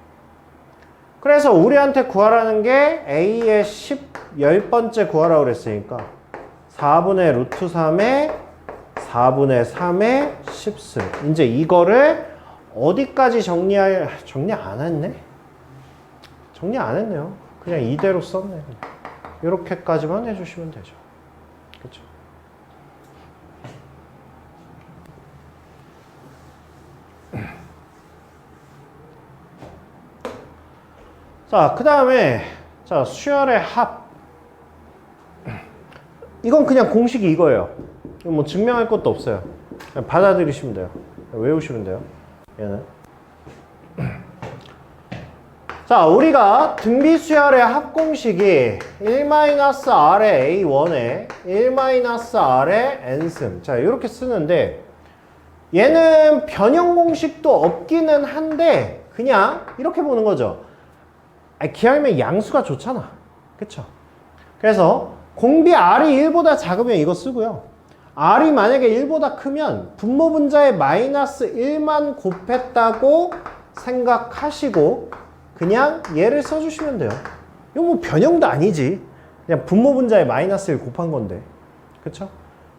Speaker 1: 그래서 우리한테 구하라는 게 A의 10번째 구하라고 그랬으니까 4분의 루트 3에 4분의 3에 10승. 이제 이거를 어디까지 정리 안 했네? 정리 안 했네요. 그냥 이대로 썼네. 이렇게까지만 해주시면 되죠. 그렇죠? 자, 그 다음에 자 수열의 합. 이건 그냥 공식이 이거예요. 뭐 증명할 것도 없어요. 그냥 받아들이시면 돼요. 외우시면 돼요. 얘는. 자, 우리가 등비수열의 합공식이 1-r의 A1에 1-r의 n승. 자, 이렇게 쓰는데 얘는 변형 공식도 없기는 한데 그냥 이렇게 보는 거죠. 기하면 양수가 좋잖아. 그쵸? 그래서 공비 r이 1보다 작으면 이거 쓰고요. r이 만약에 1보다 크면 분모 분자에 -1만 곱했다고 생각하시고 그냥 얘를 써주시면 돼요. 이거 뭐 변형도 아니지. 그냥 분모 분자에 -1 곱한 건데. 그쵸?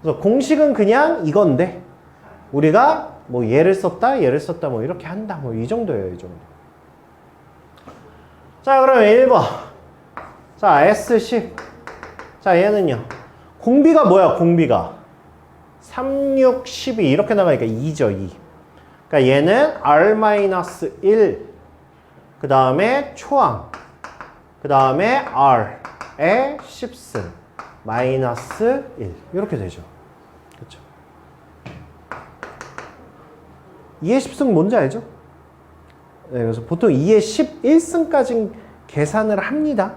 Speaker 1: 그래서 공식은 그냥 이건데 우리가 뭐 얘를 썼다 뭐 이렇게 한다 뭐 이 정도예요. 이 정도. 자, 그럼 1번. 자, S10. 자, 얘는요. 공비가 뭐야, 공비가? 3, 6, 12 이렇게 나가니까 2죠, 2. 그러니까 얘는 R-1 그 다음에 초항, 그 다음에 R의 10승 마이너스 1 이렇게 되죠. 그렇죠? 2의 10승 뭔지 알죠? 네, 그래서 보통 2의 11승까지 계산을 합니다.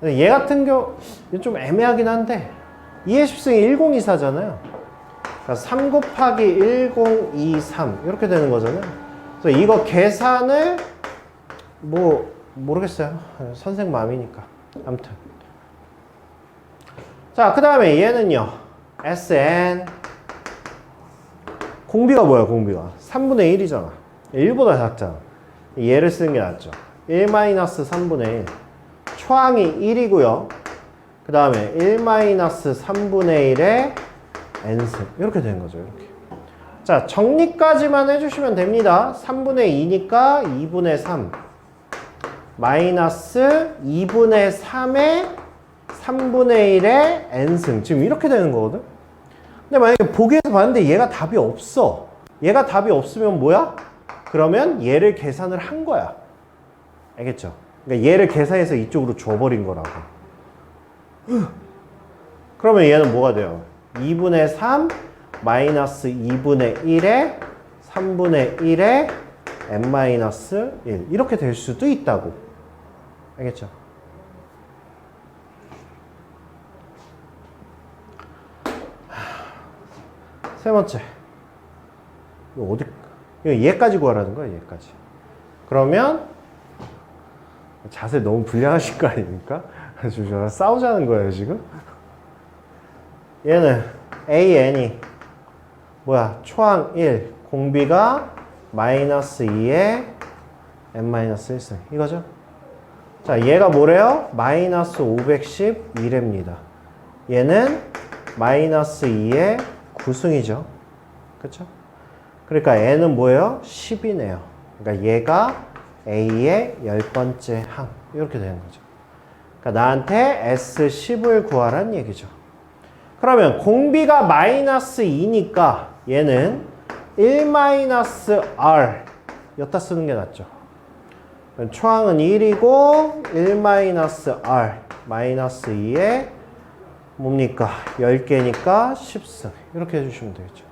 Speaker 1: 얘 같은 경우 좀 애매하긴 한데 2의 10승이 1024잖아요. 그러니까 3 곱하기 1023 이렇게 되는 거잖아요. 그래서 이거 계산을 뭐 모르겠어요. 선생 마음이니까. 아무튼 자, 그 다음에 얘는요 Sn 공비가 뭐야? 공비가 3분의 1이잖아. 1보다 작잖아. 얘를 쓰는 게 낫죠. 1-3분의 1 초항이 1이고요. 그 다음에 1-3분의 1의 n승 이렇게 되는 거죠. 이렇게. 자, 정리까지만 해주시면 됩니다. 3분의 2니까 2분의 3 마이너스 2분의 3의 3분의 1의 n승 지금 이렇게 되는 거거든. 근데 만약에 보기에서 봤는데 얘가 답이 없어. 얘가 답이 없으면 뭐야? 그러면 얘를 계산을 한 거야. 알겠죠? 그러니까 얘를 계산해서 이쪽으로 줘버린 거라고. 그러면 얘는 뭐가 돼요? 2분의 3 마이너스 2분의 1에 3분의 1에 n-1 이렇게 될 수도 있다고. 알겠죠? 세 번째. 이거 어디, 이거 얘까지 구하라는 거야, 얘까지. 그러면 자세 너무 불량하신 거 아닙니까? 지금 저랑 싸우자는 거예요, 지금? 얘는 AN이 뭐야? 초항 1, 공비가 마이너스 2에 n-1승. 이거죠? 자, 얘가 뭐래요? 마이너스 512랍니다. 얘는 마이너스 2에 9승이죠. 그쵸? 그러니까 n은 뭐예요? 10이네요. 그러니까 얘가 A의 10번째 항. 이렇게 되는 거죠. 그러니까 나한테 S10을 구하란 얘기죠. 그러면 공비가 마이너스 2니까 얘는 1-R 여기다 쓰는 게 낫죠. 초항은 1이고 1-R 마이너스 2에 뭡니까? 10개니까 10승 이렇게 해주시면 되겠죠.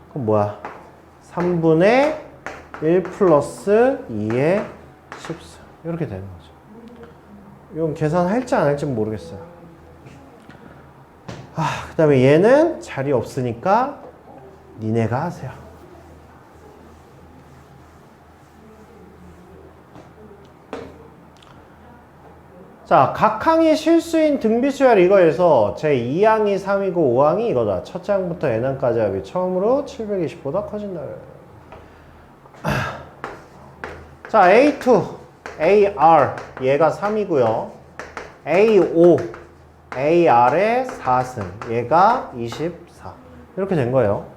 Speaker 1: 그럼 뭐야? 3분의 1 플러스 2의 10승 이렇게 되는 거죠. 이건 계산할지 안 할지 모르겠어요. 그 다음에 얘는 자리 없으니까 니네가 하세요. 자, 각 항이 실수인 등비수열 이거에서 제 2항이 3이고 5항이 이거다. 첫째 항부터 n항까지 합이 처음으로 720보다 커진다. 자, A2, AR 얘가 3이고요. A5, AR의 4승 얘가 24 이렇게 된 거예요.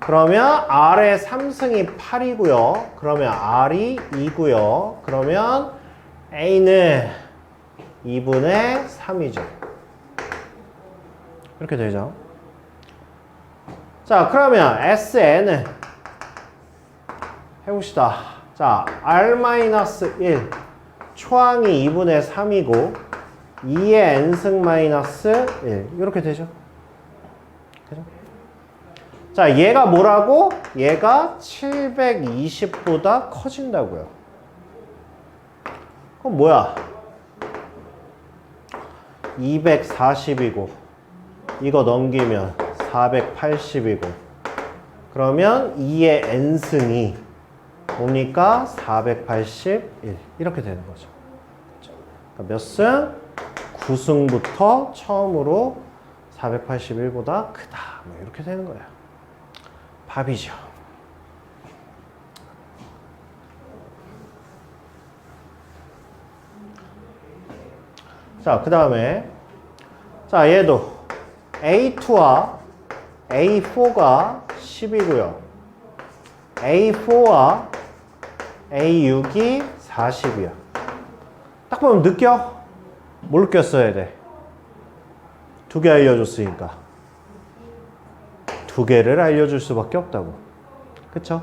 Speaker 1: 그러면 R의 3승이 8이고요. 그러면 R이 2고요. 그러면 A는 2분의 3이죠. 이렇게 되죠. 자, 그러면 SN은 해봅시다. 자, R-1 초항이 2분의 3이고 2의 n승 마이너스 1 이렇게 되죠. 그죠? 자, 얘가 뭐라고? 얘가 720보다 커진다고요. 그럼 뭐야? 240이고 이거 넘기면 480이고 그러면 2의 n승이 뭡니까? 481 이렇게 되는 거죠. 그러니까 몇 승? 9승부터 처음으로 481보다 크다. 뭐 이렇게 되는 거예요. 밥이죠. 자, 그 다음에 자, 얘도 A2와 A4가 10이고요. A4와 A6이 40이야. 딱 보면 느껴? 뭘 느꼈어야 돼? 두 개 알려줬으니까. 두 개를 알려줄 수밖에 없다고. 그쵸?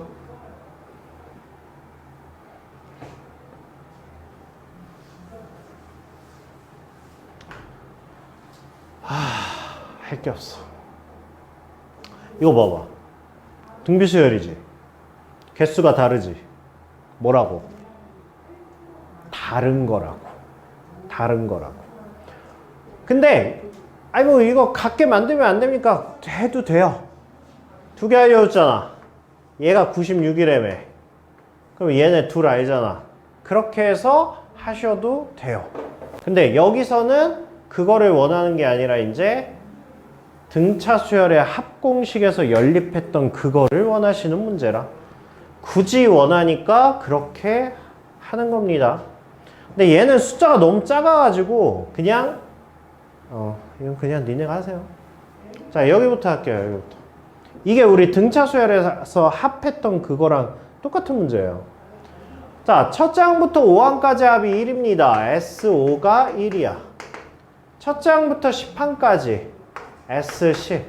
Speaker 1: 할 게 없어. 이거 봐봐. 등비수열이지. 개수가 다르지. 뭐라고? 다른 거라고. 다른 거라고. 근데 아이고 이거 같게 만들면 안 됩니까? 해도 돼요. 두 개 알려줬잖아. 얘가 96이라며. 그럼 얘네 둘 알잖아. 그렇게 해서 하셔도 돼요. 근데 여기서는 그거를 원하는 게 아니라 이제 등차 수열의 합공식에서 연립했던 그거를 원하시는 문제라. 굳이 원하니까 그렇게 하는 겁니다. 근데 얘는 숫자가 너무 작아가지고 그냥 이건 그냥 니네가 하세요. 자, 여기부터 할게요. 여기부터. 이게 우리 등차 수열에서 합했던 그거랑 똑같은 문제예요. 자, 첫째 항부터 5항까지 합이 1입니다. S5가 1이야. 첫째 항부터 10항까지 S10.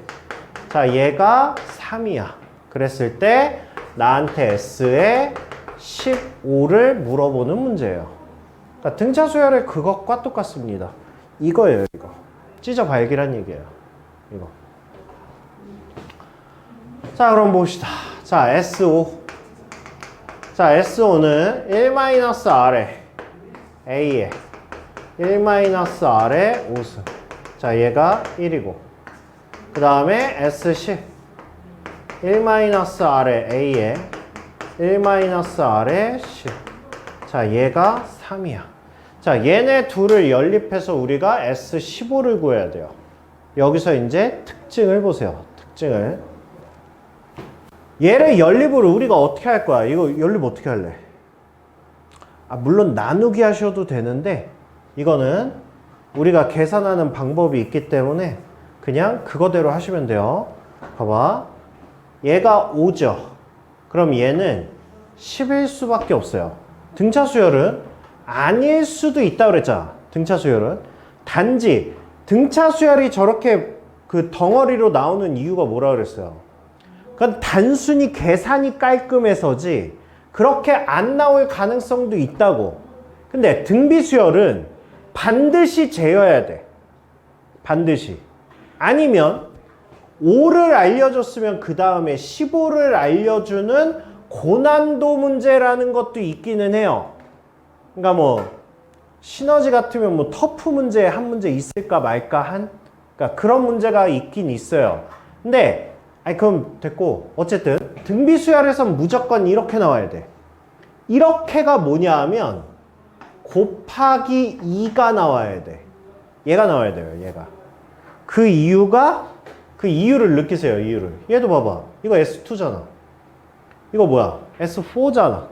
Speaker 1: 자, 얘가 3이야. 그랬을 때 나한테 S에 15를 물어보는 문제예요. 그러니까 등차 수열의 그것과 똑같습니다. 이거예요, 이거. 찢어 발기란 얘기예요. 이거. 자, 그럼 봅시다. 자, S5. 자, S5는 1-R에 A에 1-R에 5승. 자, 얘가 1이고. 그 다음에 S10. 1-R에 A에 1-R에 10. 자, 얘가 3이야. 자, 얘네 둘을 연립해서 우리가 S15를 구해야 돼요. 여기서 이제 특징을 보세요. 특징을. 얘를 연립으로 우리가 어떻게 할 거야? 이거 연립 어떻게 할래? 물론 나누기 하셔도 되는데 이거는 우리가 계산하는 방법이 있기 때문에 그냥 그거대로 하시면 돼요. 봐봐. 얘가 5죠. 그럼 얘는 10일 수밖에 없어요. 등차 수열은 아닐 수도 있다고 그랬잖아. 등차 수열은. 단지 등차 수열이 저렇게 그 덩어리로 나오는 이유가 뭐라 그랬어요? 그건 단순히 계산이 깔끔해서지 그렇게 안 나올 가능성도 있다고. 근데 등비수열은 반드시 재어야 돼. 반드시. 아니면 5를 알려줬으면 그 다음에 15를 알려주는 고난도 문제라는 것도 있기는 해요. 그러니까 뭐 시너지 같으면 뭐 터프 문제 한 문제 있을까 말까 한 그러니까 그런 문제가 있긴 있어요. 근데 그럼 됐고 어쨌든 등비수열에선 무조건 이렇게 나와야 돼. 이렇게가 뭐냐 하면 곱하기 2가 나와야 돼. 얘가 나와야 돼요. 얘가. 그 이유를 느끼세요. 이유를. 얘도 봐봐. 이거 S2잖아. 이거 뭐야? S4잖아.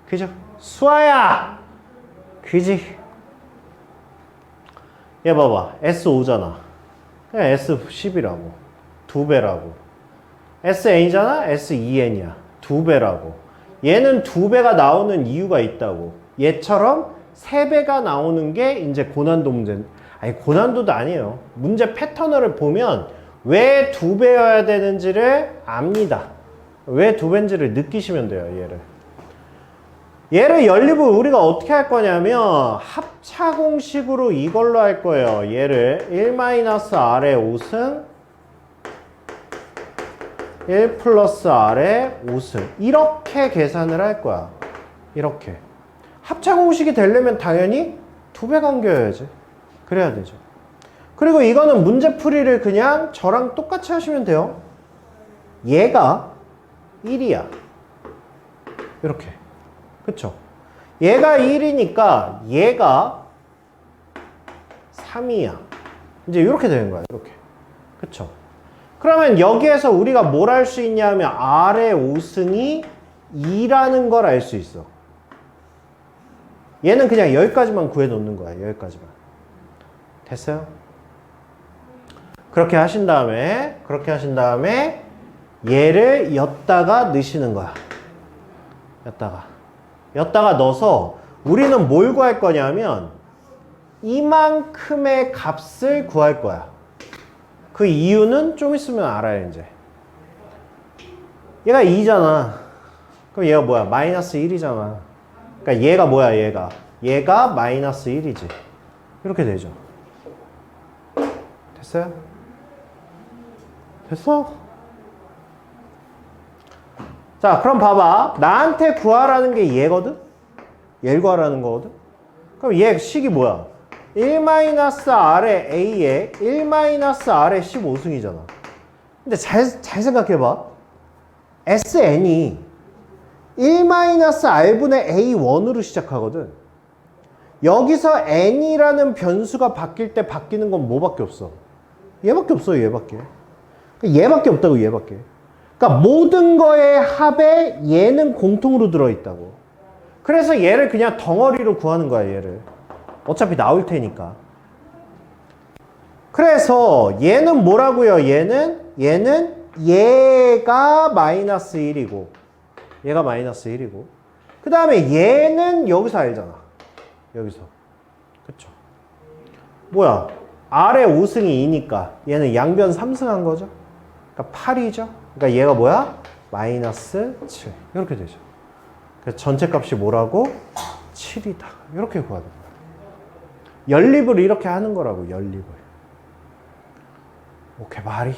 Speaker 1: 그죠? 수아야! 그지? 얘 봐봐. S5잖아. 그냥 S10이라고. 2배라고. SN이잖아? SEN이야. 2배라고. 얘는 2배가 나오는 이유가 있다고. 얘처럼 3배가 나오는 게 이제 고난도 문제. 아니, 고난도도 아니에요. 문제 패턴을 보면 왜 2배여야 되는지를 압니다. 왜 2배인지를 느끼시면 돼요, 얘를 연립을 우리가 어떻게 할 거냐면 합차 공식으로 이걸로 할 거예요. 얘를 1-R에 5승 1 플러스 R에 5승 이렇게 계산을 할 거야. 이렇게. 합차 공식이 되려면 당연히 2배 간겨야지. 그래야 되죠. 그리고 이거는 문제풀이를 그냥 저랑 똑같이 하시면 돼요. 얘가 1이야. 이렇게. 그쵸? 얘가 1이니까 얘가 3이야. 이제 이렇게 되는 거야. 이렇게. 그쵸? 그러면 여기에서 우리가 뭘 할 수 있냐 하면 R의 5승이 2라는 걸 알 수 있어. 얘는 그냥 여기까지만 구해 놓는 거야. 여기까지만. 됐어요? 그렇게 하신 다음에 얘를 엿다가 넣으시는 거야. 엿다가 넣어서 우리는 뭘 구할 거냐면 이만큼의 값을 구할 거야. 그 이유는 좀 있으면 알아요, 이제. 얘가 2잖아. 그럼 얘가 뭐야? 마이너스 1이잖아. 그러니까 얘가 뭐야, 얘가? 얘가 마이너스 1이지. 이렇게 되죠. 됐어요? 됐어? 자, 그럼 봐봐. 나한테 구하라는 게 얘거든? 얘를 구하라는 거거든? 그럼 얘 식이 뭐야? 1-r의 a에 1-r의 15승이잖아. 근데 잘 생각해봐. SN이 1-r분의 a1으로 시작하거든. 여기서 n이라는 변수가 바뀔 때 바뀌는 건 뭐밖에 없어? 얘밖에 없어, 얘밖에. 얘밖에 없다고, 얘밖에. 그러니까 모든 거의 합에 얘는 공통으로 들어있다고. 그래서 얘를 그냥 덩어리로 구하는 거야, 얘를. 어차피 나올 테니까. 그래서 얘는 뭐라고요? 얘는 얘가 마이너스 1이고 얘가 마이너스 1이고 그 다음에 얘는 여기서 알잖아. 여기서. 그쵸? 뭐야? R의 5승이 2니까 얘는 양변 3승한 거죠? 그러니까 8이죠? 그러니까 얘가 뭐야? 마이너스 7. 이렇게 되죠. 그래서 전체 값이 뭐라고? 7이다. 이렇게 구하는 거야. 연립을 이렇게 하는 거라고, 연립을. 오케이, 말이.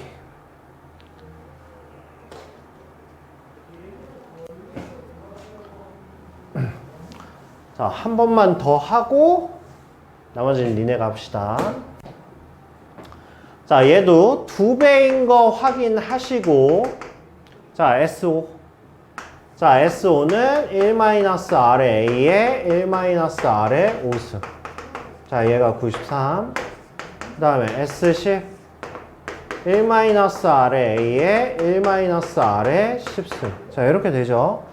Speaker 1: 자, 한 번만 더 하고 나머지는 니네가 합시다. 자, 얘도 2배인 거 확인하시고 자, SO. 자, SO는 1-r의 A에 1-r의 5승. 자, 얘가 93. 그 다음에 S10. 1-r의 A에 1-r의 10승. 자, 이렇게 되죠.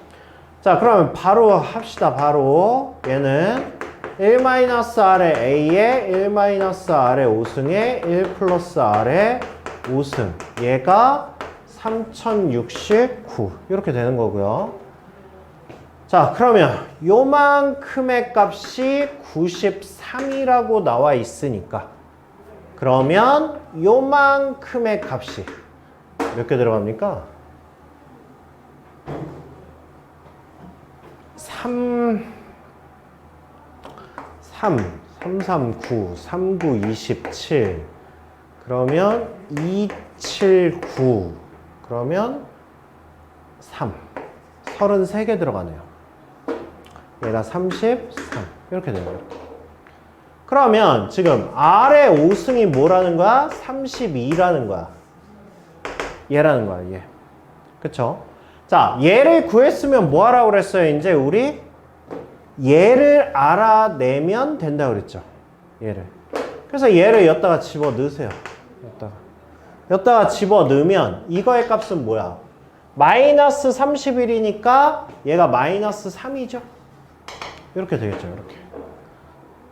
Speaker 1: 자, 그러면 바로 합시다. 바로 얘는 1-r의 A에 1-r의 5승에 1 플러스 R의 5승. 얘가 3069. 이렇게 되는 거고요. 자, 그러면 요만큼의 값이 93이라고 나와 있으니까 그러면 요만큼의 값이 몇 개 들어갑니까? 339, 39, 27 그러면 279 그러면 33개 들어가네요. 얘가 33 이렇게 되는 거예요. 그러면 지금 R의 5승이 뭐라는 거야? 32라는 거야. 얘라는 거야, 얘. 그쵸? 자, 얘를 구했으면 뭐 하라고 그랬어요? 이제 우리 얘를 알아내면 된다고 그랬죠. 얘를. 그래서 얘를 여기다가 집어 넣으세요. 여기다가 집어 넣으면 이거의 값은 뭐야? 마이너스 31이니까 얘가 마이너스 3이죠? 이렇게 되겠죠, 이렇게.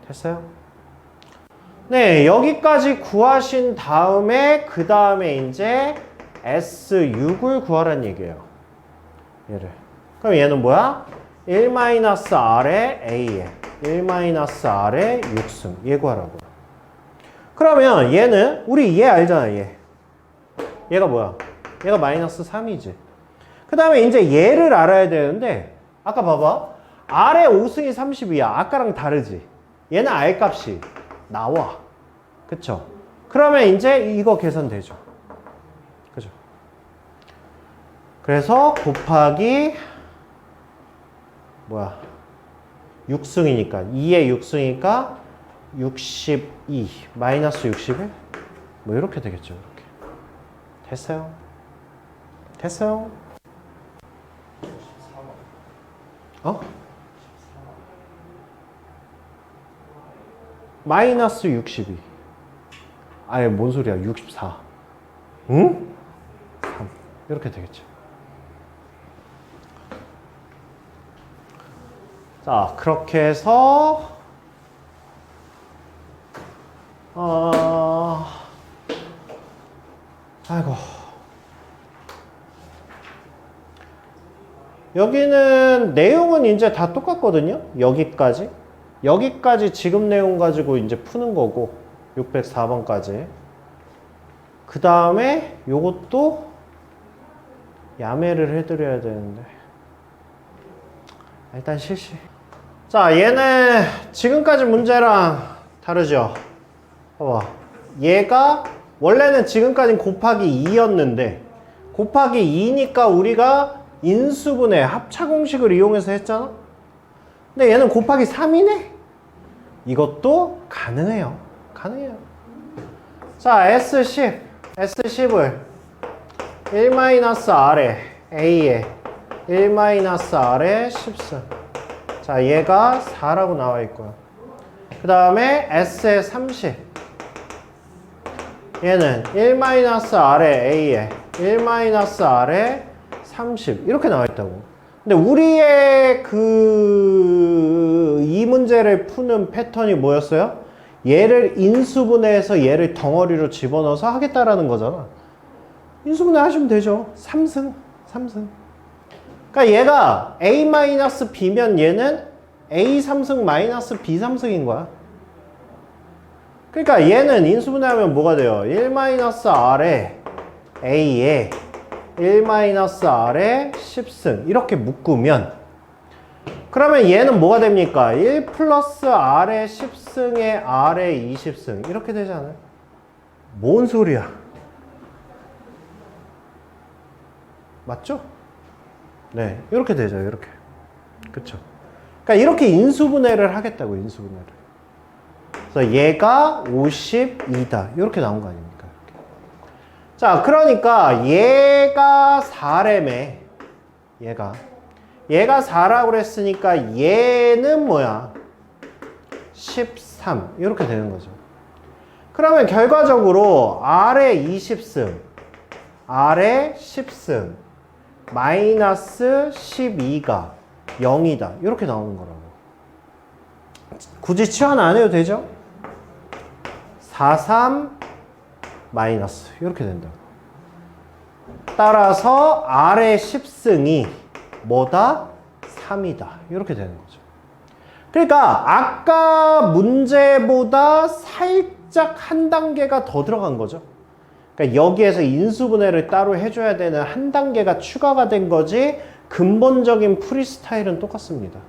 Speaker 1: 됐어요? 네, 여기까지 구하신 다음에 그 다음에 이제 S6을 구하라는 얘기예요. 얘를. 그럼 얘는 뭐야? 1-r의 A에 1-r의 6승. 얘 구하라고. 그러면 얘는 우리 얘 알잖아, 얘. 얘가 뭐야? 얘가 마이너스 3이지. 그 다음에 이제 얘를 알아야 되는데 아까 봐봐. R의 5승이 30이야. 아까랑 다르지? 얘는 R 값이 나와. 그쵸? 그러면 이제 이거 계산되죠. 그죠? 그래서 곱하기 뭐야? 6승이니까 2의 6승이니까 62 마이너스 61? 뭐 이렇게 되겠죠. 이렇게. 됐어요? 됐어요? 어? 마이너스 62. 아예 뭔 소리야? 64. 응? 3. 이렇게 되겠죠. 자, 그렇게 해서 아이고. 여기는 내용은 이제 다 똑같거든요. 여기까지. 여기까지 지금 내용 가지고 이제 푸는 거고 604번까지. 그 다음에 요것도 야매를 해드려야 되는데. 일단 실시. 자, 얘는 지금까지 문제랑 다르죠? 봐봐. 얘가 원래는 지금까지 곱하기 2였는데 곱하기 2니까 우리가 인수분해 합차공식을 이용해서 했잖아? 근데 얘는 곱하기 3이네? 이것도 가능해요. 가능해요. 자, S10. S10을 1-R에 A에 1-R에 10승. 자, 얘가 4라고 나와 있고요. 그 다음에 S의 30. 얘는 1-R에 A에 1-R에 30. 이렇게 나와 있다고. 근데 우리의 이 문제를 푸는 패턴이 뭐였어요? 얘를 인수분해해서 얘를 덩어리로 집어넣어서 하겠다라는 거잖아. 인수분해 하시면 되죠. 3승. 그러니까 얘가 A-B면 얘는 A3승 B 3승인 거야. 그러니까 얘는 인수분해하면 뭐가 돼요? 1-R에 A에 1-R에 10승 이렇게 묶으면 그러면 얘는 뭐가 됩니까? 1 플러스 R에 10승에 R에 20승 이렇게 되잖아요. 뭔 소리야? 맞죠? 네, 이렇게 되죠. 이렇게. 그쵸? 그러니까 이렇게 인수분해를 하겠다고, 인수분해를. 그래서 얘가 52다. 이렇게 나온 거 아닙니까? 이렇게. 자, 그러니까 얘가 4래매. 얘가 4라고 그랬으니까 얘는 뭐야? 13. 이렇게 되는 거죠. 그러면 결과적으로 R에 20승, R에 10승, 마이너스 12가 0이다. 이렇게 나오는 거라고. 굳이 치환 안 해도 되죠? 43 마이너스. 이렇게 된다고. 따라서 R의 10승이 뭐다? 3이다. 이렇게 되는 거죠. 그러니까 아까 문제보다 살짝 한 단계가 더 들어간 거죠. 그러니까 여기에서 인수분해를 따로 해줘야 되는 한 단계가 추가가 된 거지 근본적인 풀이 스타일은 똑같습니다.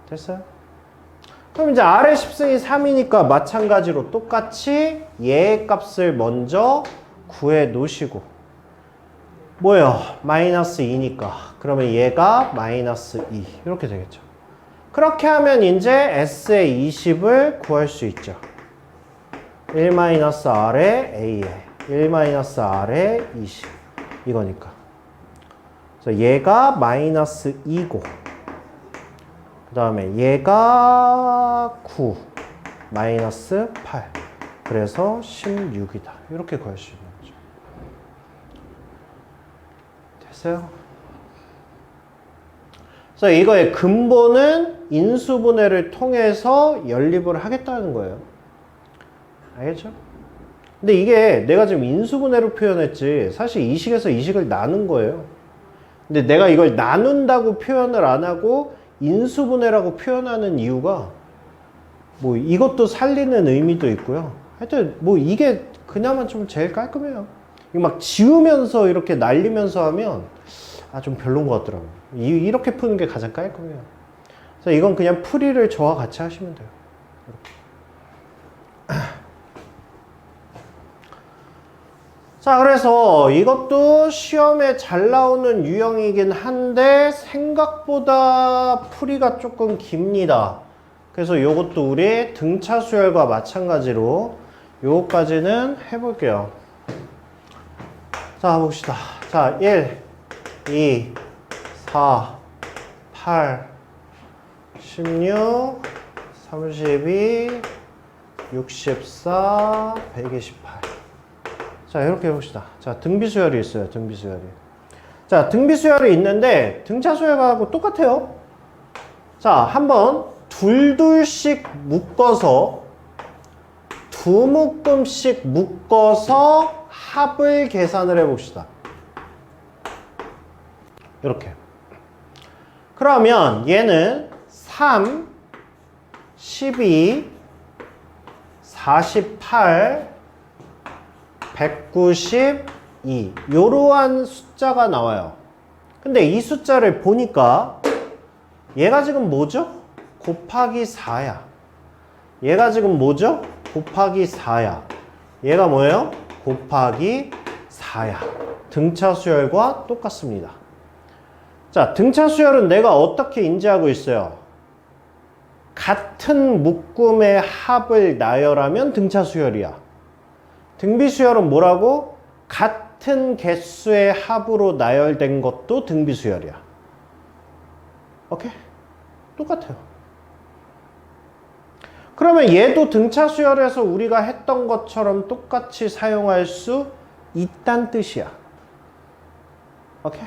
Speaker 1: 됐어요? 그럼 이제 R의 10승이 3이니까 마찬가지로 똑같이 얘의 값을 먼저 구해 놓으시고 뭐예요? 마이너스 2니까 그러면 얘가 마이너스 2 이렇게 되겠죠. 그렇게 하면 이제 S의 20을 구할 수 있죠. 1-R에 A에 1-R에 20 이거니까. 그래서 얘가 마이너스 2고 그 다음에 얘가 9 마이너스 8 그래서 16이다. 이렇게 구할 수 있는 거죠. 됐어요? 그래서 이거의 근본은 인수분해를 통해서 연립을 하겠다는 거예요. 알겠죠? 근데 이게 내가 지금 인수분해로 표현했지 사실 이식에서 이식을 나눈 거예요. 근데 내가 이걸 나눈다고 표현을 안 하고 인수분해라고 표현하는 이유가 뭐 이것도 살리는 의미도 있고요. 하여튼 뭐 이게 그나마 좀 제일 깔끔해요. 이거 막 지우면서 이렇게 날리면서 하면 좀 별론 것 같더라고요. 이렇게 푸는 게 가장 깔끔해요. 그래서 이건 그냥 풀이를 저와 같이 하시면 돼요. 이렇게. 자, 그래서 이것도 시험에 잘 나오는 유형이긴 한데 생각보다 풀이가 조금 깁니다. 그래서 이것도 우리 등차 수열과 마찬가지로 요거까지는 해볼게요. 자, 봅시다. 자, 1, 2, 4, 8, 16, 32, 64, 128. 자, 이렇게 해봅시다. 자, 등비수열이 있어요. 등비수열이. 자, 등비수열이 있는데 등차수열하고 똑같아요. 자, 한번 둘씩 묶어서 두 묶음씩 묶어서 합을 계산을 해봅시다. 이렇게. 그러면 얘는 3, 12, 48, 190, 2 요러한 숫자가 나와요. 근데 이 숫자를 보니까 얘가 지금 뭐죠? 곱하기 4야. 얘가 지금 뭐죠? 곱하기 4야. 얘가 뭐예요? 곱하기 4야. 등차 수열과 똑같습니다. 자, 등차 수열은 내가 어떻게 인지하고 있어요? 같은 묶음의 합을 나열하면 등차 수열이야. 등비 수열은 뭐라고? 같은 개수의 합으로 나열된 것도 등비 수열이야. 오케이? 똑같아요. 그러면 얘도 등차 수열에서 우리가 했던 것처럼 똑같이 사용할 수 있다는 뜻이야. 오케이?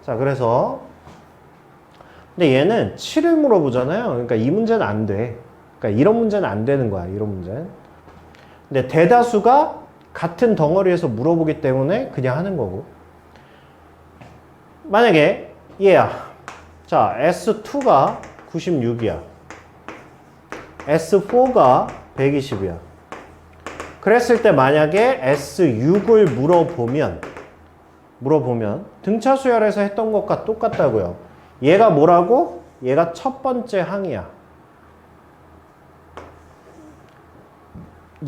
Speaker 1: 자, 그래서 근데 얘는 7을 물어보잖아요. 그러니까 이 문제는 안 돼. 그러니까 이런 문제는 안 되는 거야. 이런 문제는. 근데 대다수가 같은 덩어리에서 물어보기 때문에 그냥 하는 거고. 만약에 얘야. 자, S2가 96이야. S4가 120이야. 그랬을 때 만약에 S6을 물어보면 등차 수열에서 했던 것과 똑같다고요. 얘가 뭐라고? 얘가 첫 번째 항이야.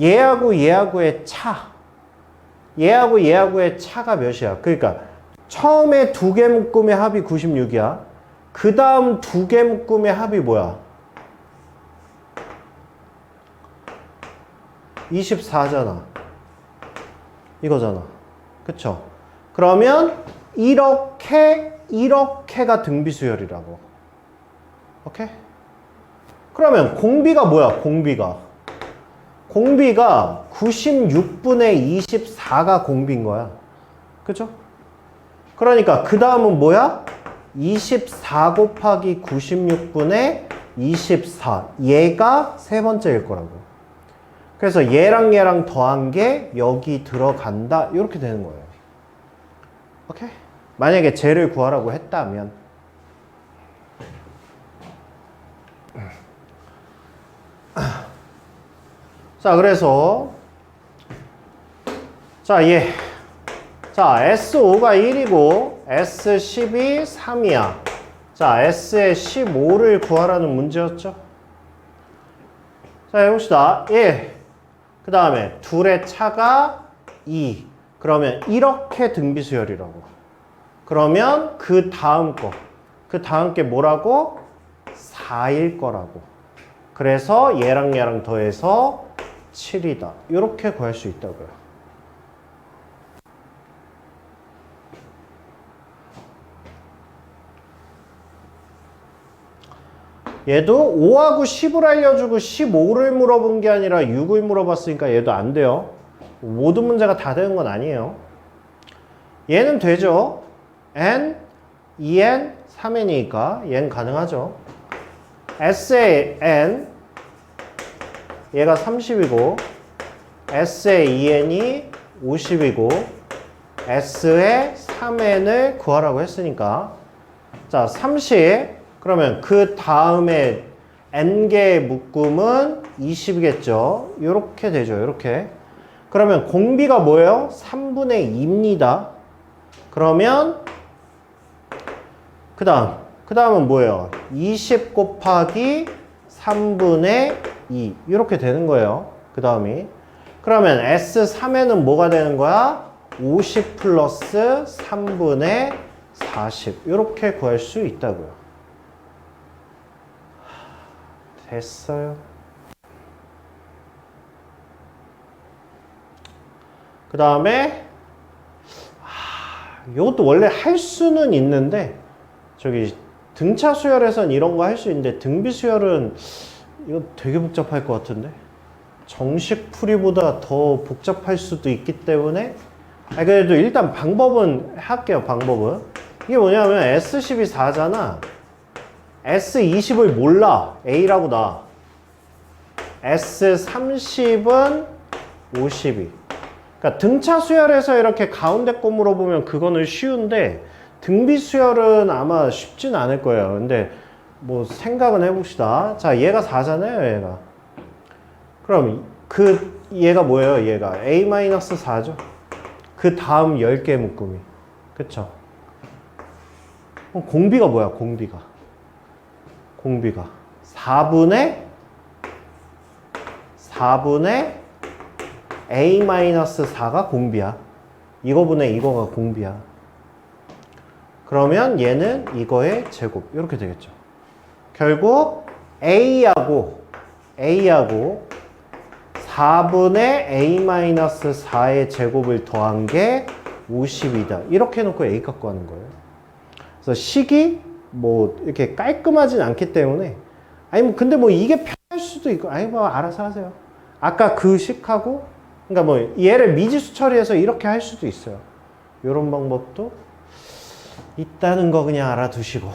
Speaker 1: 얘하고 얘하고의 차. 얘하고 얘하고의 차가 몇이야? 그러니까 처음에 두 개 묶음의 합이 96이야. 그 다음 두 개 묶음의 합이 뭐야? 24잖아. 이거잖아. 그쵸? 그러면 이렇게가 등비수열이라고. 오케이? 그러면 공비가 뭐야? 공비가 96분의 24가 공비인 거야. 그죠? 그러니까 그 다음은 뭐야? 24 곱하기 96분의 24. 얘가 세 번째일 거라고. 그래서 얘랑 더한 게 여기 들어간다. 이렇게 되는 거예요. 오케이? 만약에 쟤를 구하라고 했다면. 자, 그래서 자, S5가 1이고 S10이 3이야. 자, S의 15를 구하라는 문제였죠. 자, 해봅시다. 1. 그 다음에 둘의 차가 2. 그러면 이렇게 등비수열이라고. 그러면 그 다음 게 뭐라고? 4일 거라고. 그래서 얘랑 더해서 7이다. 이렇게 구할 수 있다고요. 얘도 5하고 10을 알려주고 15를 물어본 게 아니라 6을 물어봤으니까 얘도 안 돼요. 모든 문제가 다 되는 건 아니에요. 얘는 되죠. n, 2n, 3n이니까 얘는 가능하죠. S의 n, 얘가 30이고 S의 2n이 50이고 S의 3n을 구하라고 했으니까 자, 30. 그러면 그 다음에 n개의 묶음은 20이겠죠. 이렇게 되죠. 이렇게. 그러면 공비가 뭐예요? 3분의 2입니다. 그러면 그 다음은 뭐예요? 20 곱하기 3분의 2 이렇게 되는 거예요. 그 다음이. 그러면 S3에는 뭐가 되는 거야? 50 플러스 3분의 40 이렇게 구할 수 있다고요. 됐어요. 그 다음에 이것도 원래 할 수는 있는데 저기 등차 수열에선 이런 거 할 수 있는데 등비 수열은 이거 되게 복잡할 것 같은데 정식 풀이보다 더 복잡할 수도 있기 때문에 그래도 일단 방법은 할게요. 방법은 이게 뭐냐면 S10이 4잖아. S20을 몰라. A라고 나. S30은 52. 그러니까 등차 수열에서 이렇게 가운데 거 물어보면 그거는 쉬운데 등비 수열은 아마 쉽진 않을 거예요. 근데 뭐 생각은 해봅시다. 자, 얘가 4잖아요. 얘가. 그럼 얘가 뭐예요? 얘가 A-4죠. 그 다음 10개 묶음이. 그쵸? 공비가 뭐야, 공비가? 공비가 4분의 A-4가 공비야. 이거분의 이거가 공비야. 그러면 얘는 이거의 제곱. 이렇게 되겠죠. 결국 A하고 4분의 A-4의 제곱을 더한 게 50이다. 이렇게 해놓고 A 갖고 하는 거예요. 그래서 식이 뭐 이렇게 깔끔하진 않기 때문에 아니 뭐 근데 뭐 이게 편할 수도 있고 아니 뭐 알아서 하세요. 아까 그 식하고 그러니까 뭐 얘를 미지수 처리해서 이렇게 할 수도 있어요. 이런 방법도 있다는 거 그냥 알아두시고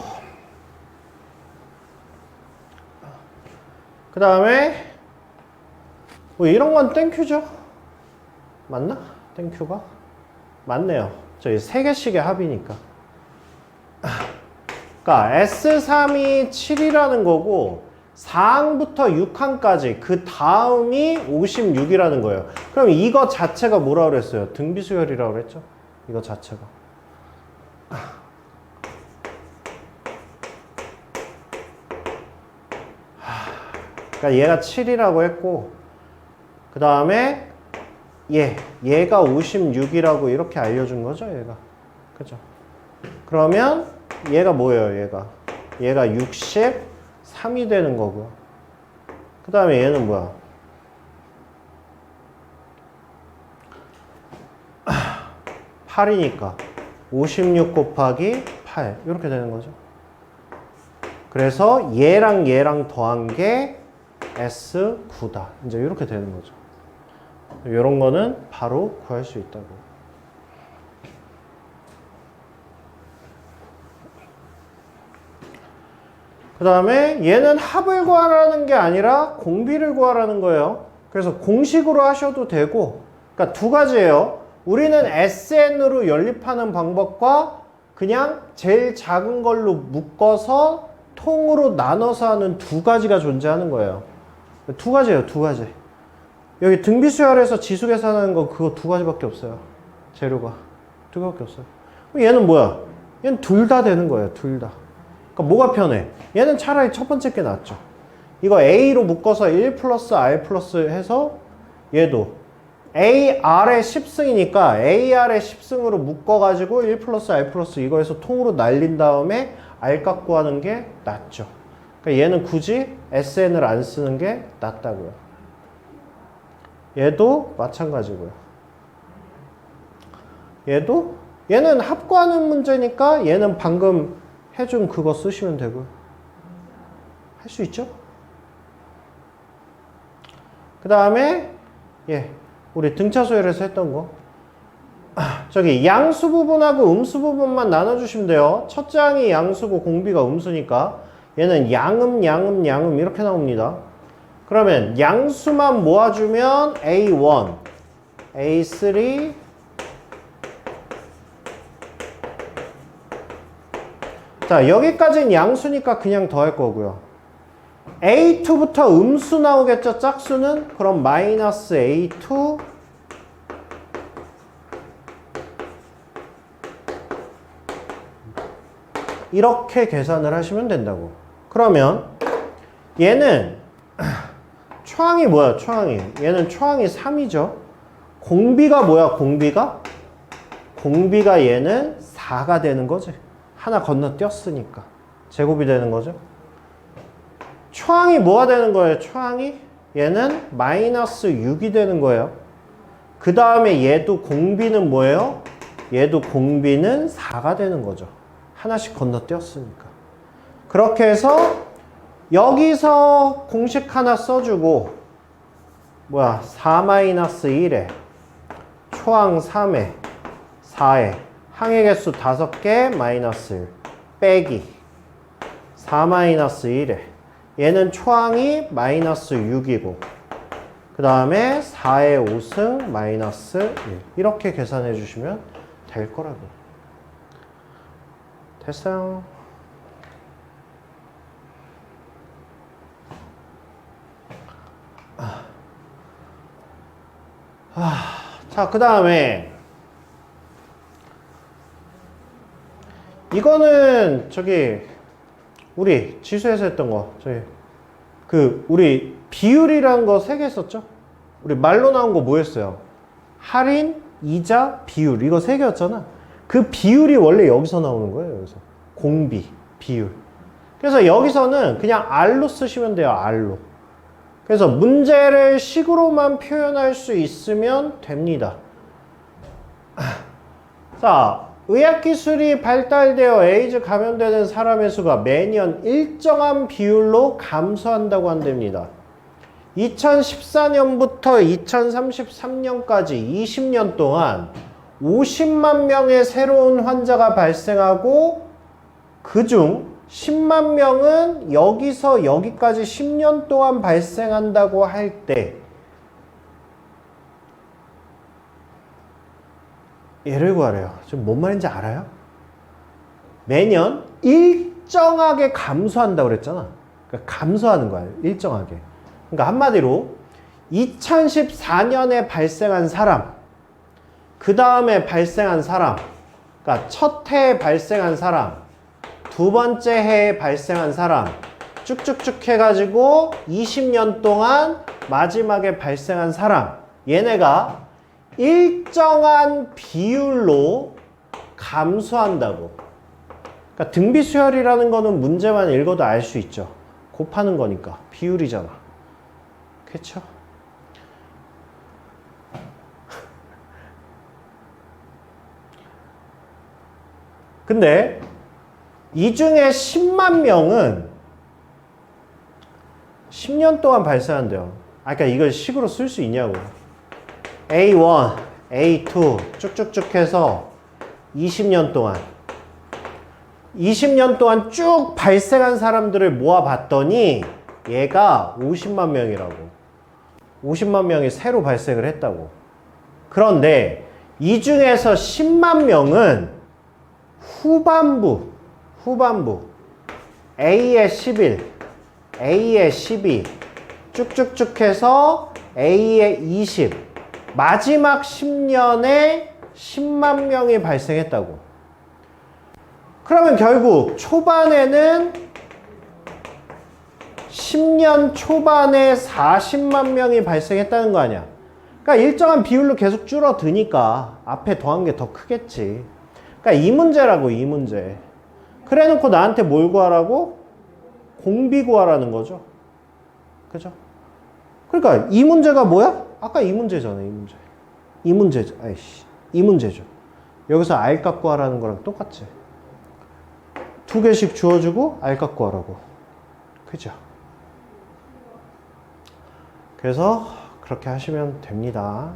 Speaker 1: 그 다음에 뭐 이런 건 땡큐죠? 맞나? 땡큐가? 맞네요. 저희 3개씩의 합이니까. 그러니까 S3이 7이라는 거고 4항부터 6항까지 그 다음이 56이라는 거예요. 그럼 이거 자체가 뭐라고 그랬어요? 등비수열이라고 그랬죠? 이거 자체가. 그러니까 얘가 7이라고 했고 그 다음에 얘가 56이라고 이렇게 알려준 거죠, 얘가. 그죠? 그러면 얘가 뭐예요, 얘가 63이 되는 거고요. 그 다음에 얘는 뭐야? 8이니까 56 곱하기 8 이렇게 되는 거죠. 그래서 얘랑 더한 게 S9다. 이제 이렇게 되는 거죠. 이런 거는 바로 구할 수 있다고. 그 다음에 얘는 합을 구하라는 게 아니라 공비를 구하라는 거예요. 그래서 공식으로 하셔도 되고, 그러니까 두 가지예요. 우리는 SN으로 연립하는 방법과 그냥 제일 작은 걸로 묶어서 통으로 나눠서 하는 두 가지가 존재하는 거예요. 두 가지예요, 두 가지. 여기 등비수열에서 지수 계산하는 거 그거 두 가지밖에 없어요. 재료가. 두 개밖에 없어요. 얘는 뭐야? 얘는 둘 다 되는 거예요, 둘 다. 그러니까 뭐가 편해? 얘는 차라리 첫 번째 게 낫죠. 이거 A로 묶어서 1 플러스 R 플러스 해서 얘도 AR의 10승이니까 AR의 10승으로 묶어가지고 1 플러스 R 플러스 이거 해서 통으로 날린 다음에 R 갖고 하는 게 낫죠. 그러니까 얘는 굳이 SN을 안 쓰는 게 낫다고요. 얘도 마찬가지고요. 얘는 합구하는 문제니까 얘는 방금 해준 그거 쓰시면 되고요. 할 수 있죠? 그 다음에 우리 등차소열에서 했던 거 저기 양수 부분하고 음수 부분만 나눠주시면 돼요. 첫째 항이 양수고 공비가 음수니까 얘는 양음 이렇게 나옵니다. 그러면 양수만 모아주면 A1, A3, 자 여기까지는 양수니까 그냥 더할 거고요. A2부터 음수 나오겠죠, 짝수는? 그럼 마이너스 A2 이렇게 계산을 하시면 된다고. 그러면 얘는 초항이 뭐야, 초항이? 얘는 초항이 3이죠. 공비가 뭐야, 공비가 얘는 4가 되는 거지. 하나 건너뛰었으니까. 제곱이 되는 거죠. 초항이 뭐가 되는 거예요, 초항이? 얘는 마이너스 6이 되는 거예요. 그 다음에 얘도 공비는 뭐예요? 얘도 공비는 4가 되는 거죠. 하나씩 건너뛰었으니까. 그렇게 해서 여기서 공식 하나 써주고 4-1에 초항 3에 4에 항의 개수 5개 마이너스 1 빼기 4-1에 얘는 초항이 마이너스 6이고 그 다음에 4의 5승 마이너스 1 이렇게 계산해 주시면 될 거라고. 됐어요. 자, 그 다음에 이거는 저기 우리 지수에서 했던 거 저기 우리 비율이라는 거 3개 했었죠? 우리 말로 나온 거 뭐였어요? 할인, 이자, 비율 이거 3개였잖아. 그 비율이 원래 여기서 나오는 거예요. 여기서 공비, 비율. 그래서 여기서는 그냥 R로 쓰시면 돼요. R로. 그래서 문제를 식으로만 표현할 수 있으면 됩니다. 자, 의학기술이 발달되어 에이즈 감염되는 사람의 수가 매년 일정한 비율로 감소한다고 한답니다. 2014년부터 2033년까지 20년 동안 50만 명의 새로운 환자가 발생하고 그중 10만 명은 여기서 여기까지 10년 동안 발생한다고 할 때 얘를 구하래요. 지금 뭔 말인지 알아요? 매년 일정하게 감소한다고 그랬잖아. 그러니까 감소하는 거야. 일정하게. 그러니까 한마디로 2014년에 발생한 사람, 그 다음에 발생한 사람, 그러니까 첫 해에 발생한 사람, 두 번째 해에 발생한 사람, 쭉쭉쭉 해가지고 20년 동안 마지막에 발생한 사람, 얘네가 일정한 비율로 감소한다고. 그러니까 등비수열이라는 거는 문제만 읽어도 알 수 있죠. 곱하는 거니까 비율이잖아. 그쵸? 근데 이 중에 10만 명은 10년 동안 발생한대요. 그러니까 이걸 식으로 쓸 수 있냐고. A1, A2 쭉쭉쭉 해서 20년 동안 20년 동안 쭉 발생한 사람들을 모아봤더니 얘가 50만 명이라고. 50만 명이 새로 발생을 했다고. 그런데 이 중에서 10만 명은 후반부 A의 11, A의 12 쭉쭉쭉 해서 A의 20 마지막 10년에 10만 명이 발생했다고. 그러면 결국 초반에는 10년 초반에 40만 명이 발생했다는 거 아니야. 그러니까 일정한 비율로 계속 줄어드니까 앞에 더한 게 더 크겠지. 그러니까 이 문제라고, 이 문제. 그래 놓고 나한테 뭘 구하라고? 공비 구하라는 거죠. 그죠? 그러니까 이 문제가 뭐야? 아까 이 문제잖아, 이 문제. 이 문제죠. 아이씨. 이 문제죠. 여기서 R값 구하라는 거랑 똑같지. 2개씩 주어주고 R값 구하라고. 그죠? 그래서 그렇게 하시면 됩니다.